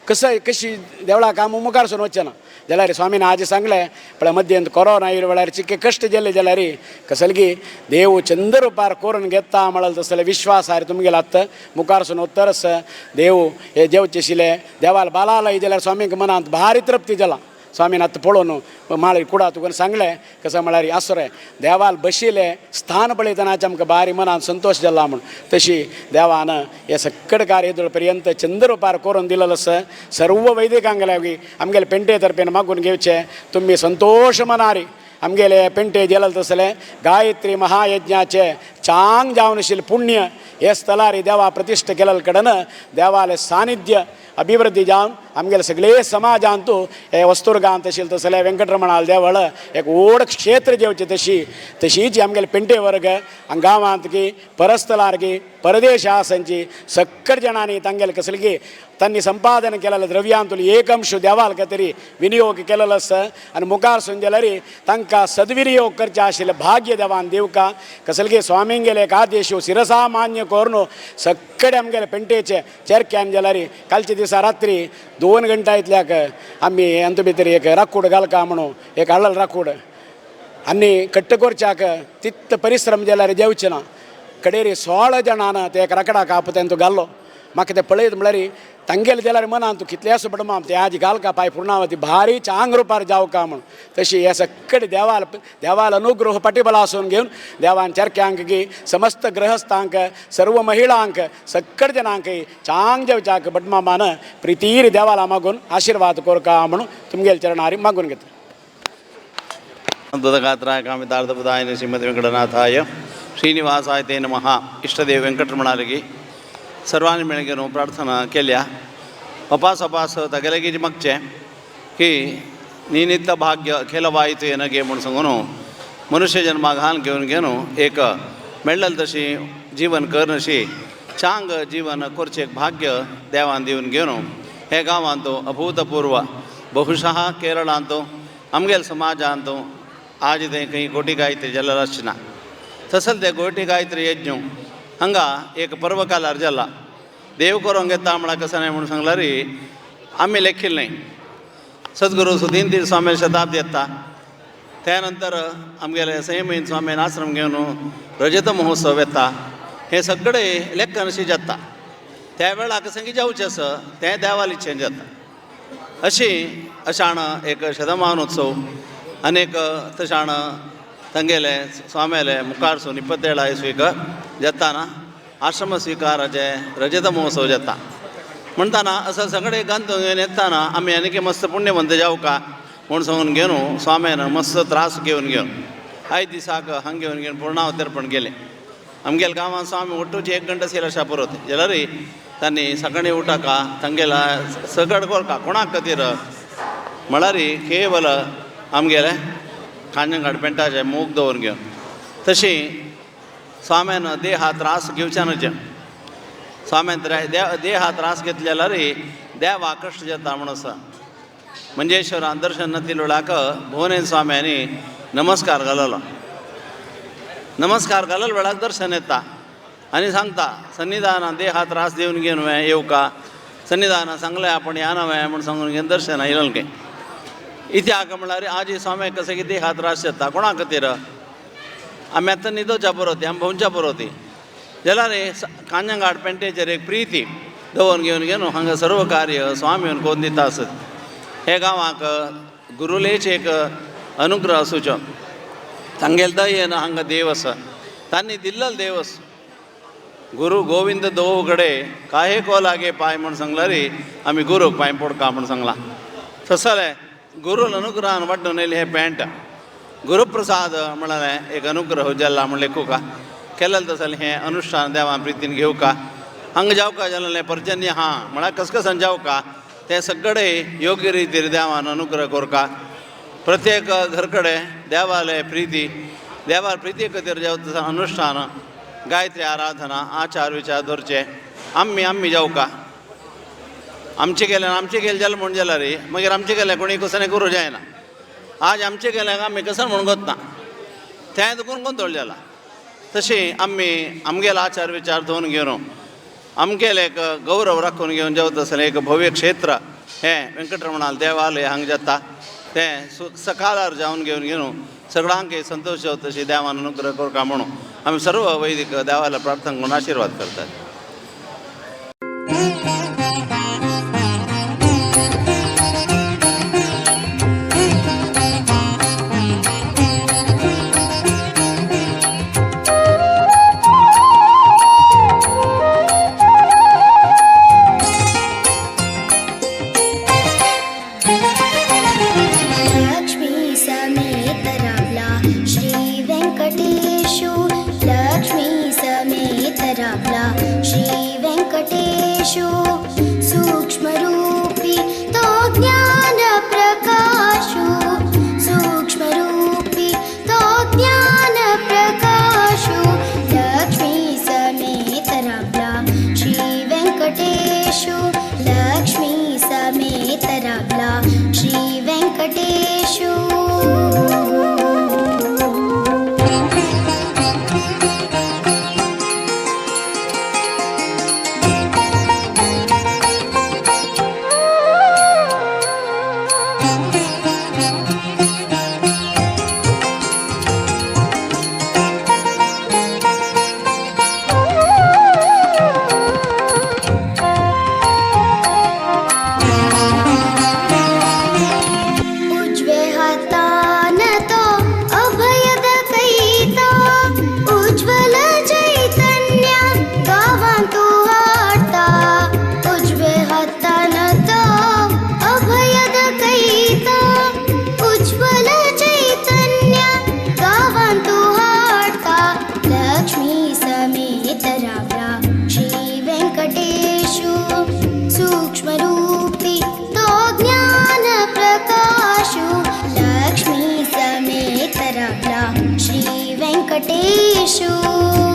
कशी देवळा काम मुखार सून वचना जाल्यार स्वामीन आज सांगलें पळय मध्यंत कोरोना येयल्या वेळार चिक्के कश्ट जाले जाल्यार कसलगी देव चंद रुपार करून घेता म्हळ्यार तसले विश्वास आरे तुमगेले आत्ता मुखार सून उत्तरस देव हे जेवचे शिले देवाल बालालय जाल्यार स्वामीक मनांत भारी तृप्ती जाला स्वामीन आतां पळोवन माळी कुडा तुका सांगलें कसं म्हळ्यार आसो रे देवाल बशिले स्थान पळयतनाच आमकां भारी मनांत संतोश जाला म्हूण तशी देवान हे सक्कड कार्य पर्यंत चंद रुपार करून दिलेलो आसा सर्व वैदिकांक लागीं आमगेले पेंटे तर्फेन मागून घेवचे तुमी संतोश मनारी आमगेले पेंटे जेल तसले गायत्री महायज्ञाचे चांग जावन आशिल्लें पुण्य हे स्थलार देवा प्रतिश्ठ केलेले कडन देवाले सानिध्य अभिवृद्धी जावन आमगेले सगळे समाजांतू हे वस्तुर्गांत आशिल्ले तसले वेंकटरमणाल देवळ एक व्हड क्षेत्र जेवचे तशीच आमगेले पेंटे वर्ग गांवांत की परस्थलार की परदेश आसांची सक्कड जाणांनी तांगेले कसलगी तांणी संपादन केलेले द्रव्यांतून एक अंश देवाल तरी विनियोग केलेलो आसा आनी मुखार सून जाल्यार तांकां सद्विनियोग करचे आशिल्ले भाग्य देवान दिवका कसलगी स्वामींक गेले एक आदेश शिरसा मान्य करून सक्कड आमगेले पेंटेचे चेरक्यान जाल्यार कालचे दिसा रात्री 2 घंटा इतल्याक आमी अंत भितर एक राखूड घालका म्हणून एक हाडल राखूड आनी कट्ट करच्याक तित्त परिश्रम जाल्यार जेवचे ना कडेरी 16 जाणांन ते एक राखडा काप तेंतू घाल्लो म्हाका ते पळयत म्हळ्यार तांगेले जाल्यार मनांत तूं कितले आसूं पड माम ते आज घालका पाय पूर्णावती भारी चांग रुपार जावका म्हूण तशी हे सक्कड देवाल अनुग्रह पाठीबला आसून घेवन देवान चरक्यांक की समस्त ग्रहस्थांक सर्व महिलांक सक्कड जनांक चांग जेवच्याक बडमामान प्रितीर देवाला मागून आशीर्वाद कोरका म्हणून तुमगेले चरणारी मागून घेता गात्राय कामितार्थप्रदायिने श्रीमती वेंकटनाथाय श्रीनिवासाय ते नमः. इष्टदेव व्यंकटरमणालगी सर्वांनी मेळगेन प्रार्थना केल्या. वापास तगेलगी मागचे की निनित्य भाग्य खेलवायತು ಏನಗೆ म्हणून सांगून मनुष्य जन्माक घाल घेवन एक मेळ्ळल तशी जीवन करनशी चांग जीवन करचें भाग्य देवान दिवन घेवन हे गांवांत अभूतपूर्व बहुशः केरळांत आमगेल समाजांत आज ते खंय गोटी गायत्री जल्ला रचना तसल ते गोटी गायत्री यज्ञ हांगा एक पर्व कालार जाल्ला. देव करूंक येता म्हणल्यार कसं नाही म्हणून सांगला रे आमी लेखिल्लें नाही. सद्गुरू सुधींतीर स्वामी शताब्दी येता त्यानंतर आमगेले संयमीन स्वामीन आश्रम घेवन रजत महोत्सव येता. हे सगळे लेखन अशी जाता त्या वेळाक संगी जावचें आसा तें देवाल इच्छेन जाता. अशी अशाण एक शतमानोत्सव अनेक तशाण ತಂಗೆಲೆ ಸ್ವಾಮಿಲೆ ಮುಖಾರ್ಸು 27 इसवीक जाताना आश्रम स्वीकाराचे रजत महोत्सव जाता म्हणटाना असं सगळे गंत घेवन येताना आमी आनी मस्त पुण्यवंत जावं का म्हूण सांगून घेवन स्वाम्यान मस्त त्रास घेवन 5 दिसाक हांग घेवन पूर्णावतर्पण केलें. आमगेल्या गांवांत स्वामी ಒಟ್ಟುची 1 ಗಂಟೆ ಸೇರಶ ಬರುತ್ತೆ ಎಲ್ಲರಿ तांणी सकाळी उठाक ತಂಗೆला सगळ कोरका कोणाक खातीर म्हळ्यार केवल आमगेले कांजंगाड पेंटाचे मूग दवरून घेवन तशी स्वाम्यान देहा त्रास घेवचे न्हय. स्वाम्यान देहा त्रास घेतले जाल्यार देव आकश्ट जाता म्हणून आसा. मंजेश्वरान दर्शन नातिल्ल्या वेळाक भुवनेन स्वाम्यांनी नमस्कार घाललो. नमस्कार घालल वेळाक दर्शन येता आनी सांगता सन्निधानान देहा त्रास दिवन घेवन येवं का सन्निधानान सांगलें आपण या नवें म्हूण सांगून घेवन दर्शन येयलें काय. इत्याक म्हळ्यार आज स्वाम्याक कशें कितें देहा त्रास जाता कोणा खातीर आमी आतां न्हिदोवच्या बरोती आमी भोंवच्या बरोती जाल्यार कांजंगाड पेंटेचेर एक प्रिती दवरून घेवन हांगा सर्व कार्य स्वामी येवन कोन्न दिता आसत. हे गांवाक गुरुलेचे एक अनुग्रह आसूचो तांगेले दयेन हांगा देव आसा तांणी दिल्लो देव आसा. गुरु गोविंद दोव कडे काहे को लागे पांय म्हूण सांगल्यार आमी गुरूक पांय पडका म्हूण सांगलां. तसलें गुरुल अनुग्रहान वाडून येयलें हें पेंट गुरुप्रसाद म्हणालें एक अनुग्रह जाल्ला म्हण लेखूका केलें तसलें हें अनुश्ठान देवान प्रितीन घेवका हांगा जावका जाल्यार पर्जन्य हा म्हळ्यार कसकसान जावका तें सगळे योग्य रितीर देवान अनुग्रह कोरका. प्रत्येक घर कडेन देवालय प्रिती देवार प्रिती खातीर जावं अनुश्ठान गायत्री आराधना आचार विचार दवरचे आमी जावका. आमचे गेले जाल्यार म्हण जाल्यार मागीर आमचे गेले कोणी कसं करूं जायना. आज आमचे गेल्याक आमी कसं म्हणून गोतना तें देखून गोंधळ जाला. तशी आमी आमगेले आचार विचार दवरून घेवन आमगेले एक गौरव राखून घेवन जेवत आसलें एक भव्य क्षेत्र हें वेंकटरमणाल देवालय हांगा जाता तें सकाळार जावन घेवन सगळ्यांक संतोश जावं तशी देवान अनुग्रह करता म्हणून आमी सर्व वैदिक देवाला प्रार्थना करून आशिर्वाद करतात. सूक्ष्मरूपी तो ज्ञान प्रकाशो सूक्ष्मरूपी तो ज्ञान प्रकाशो लक्ष्मी समेत राबला श्री वेंकटेशो लक्ष्मी समेत राबला श्री वेंकटेशो. वेङ्कटेषु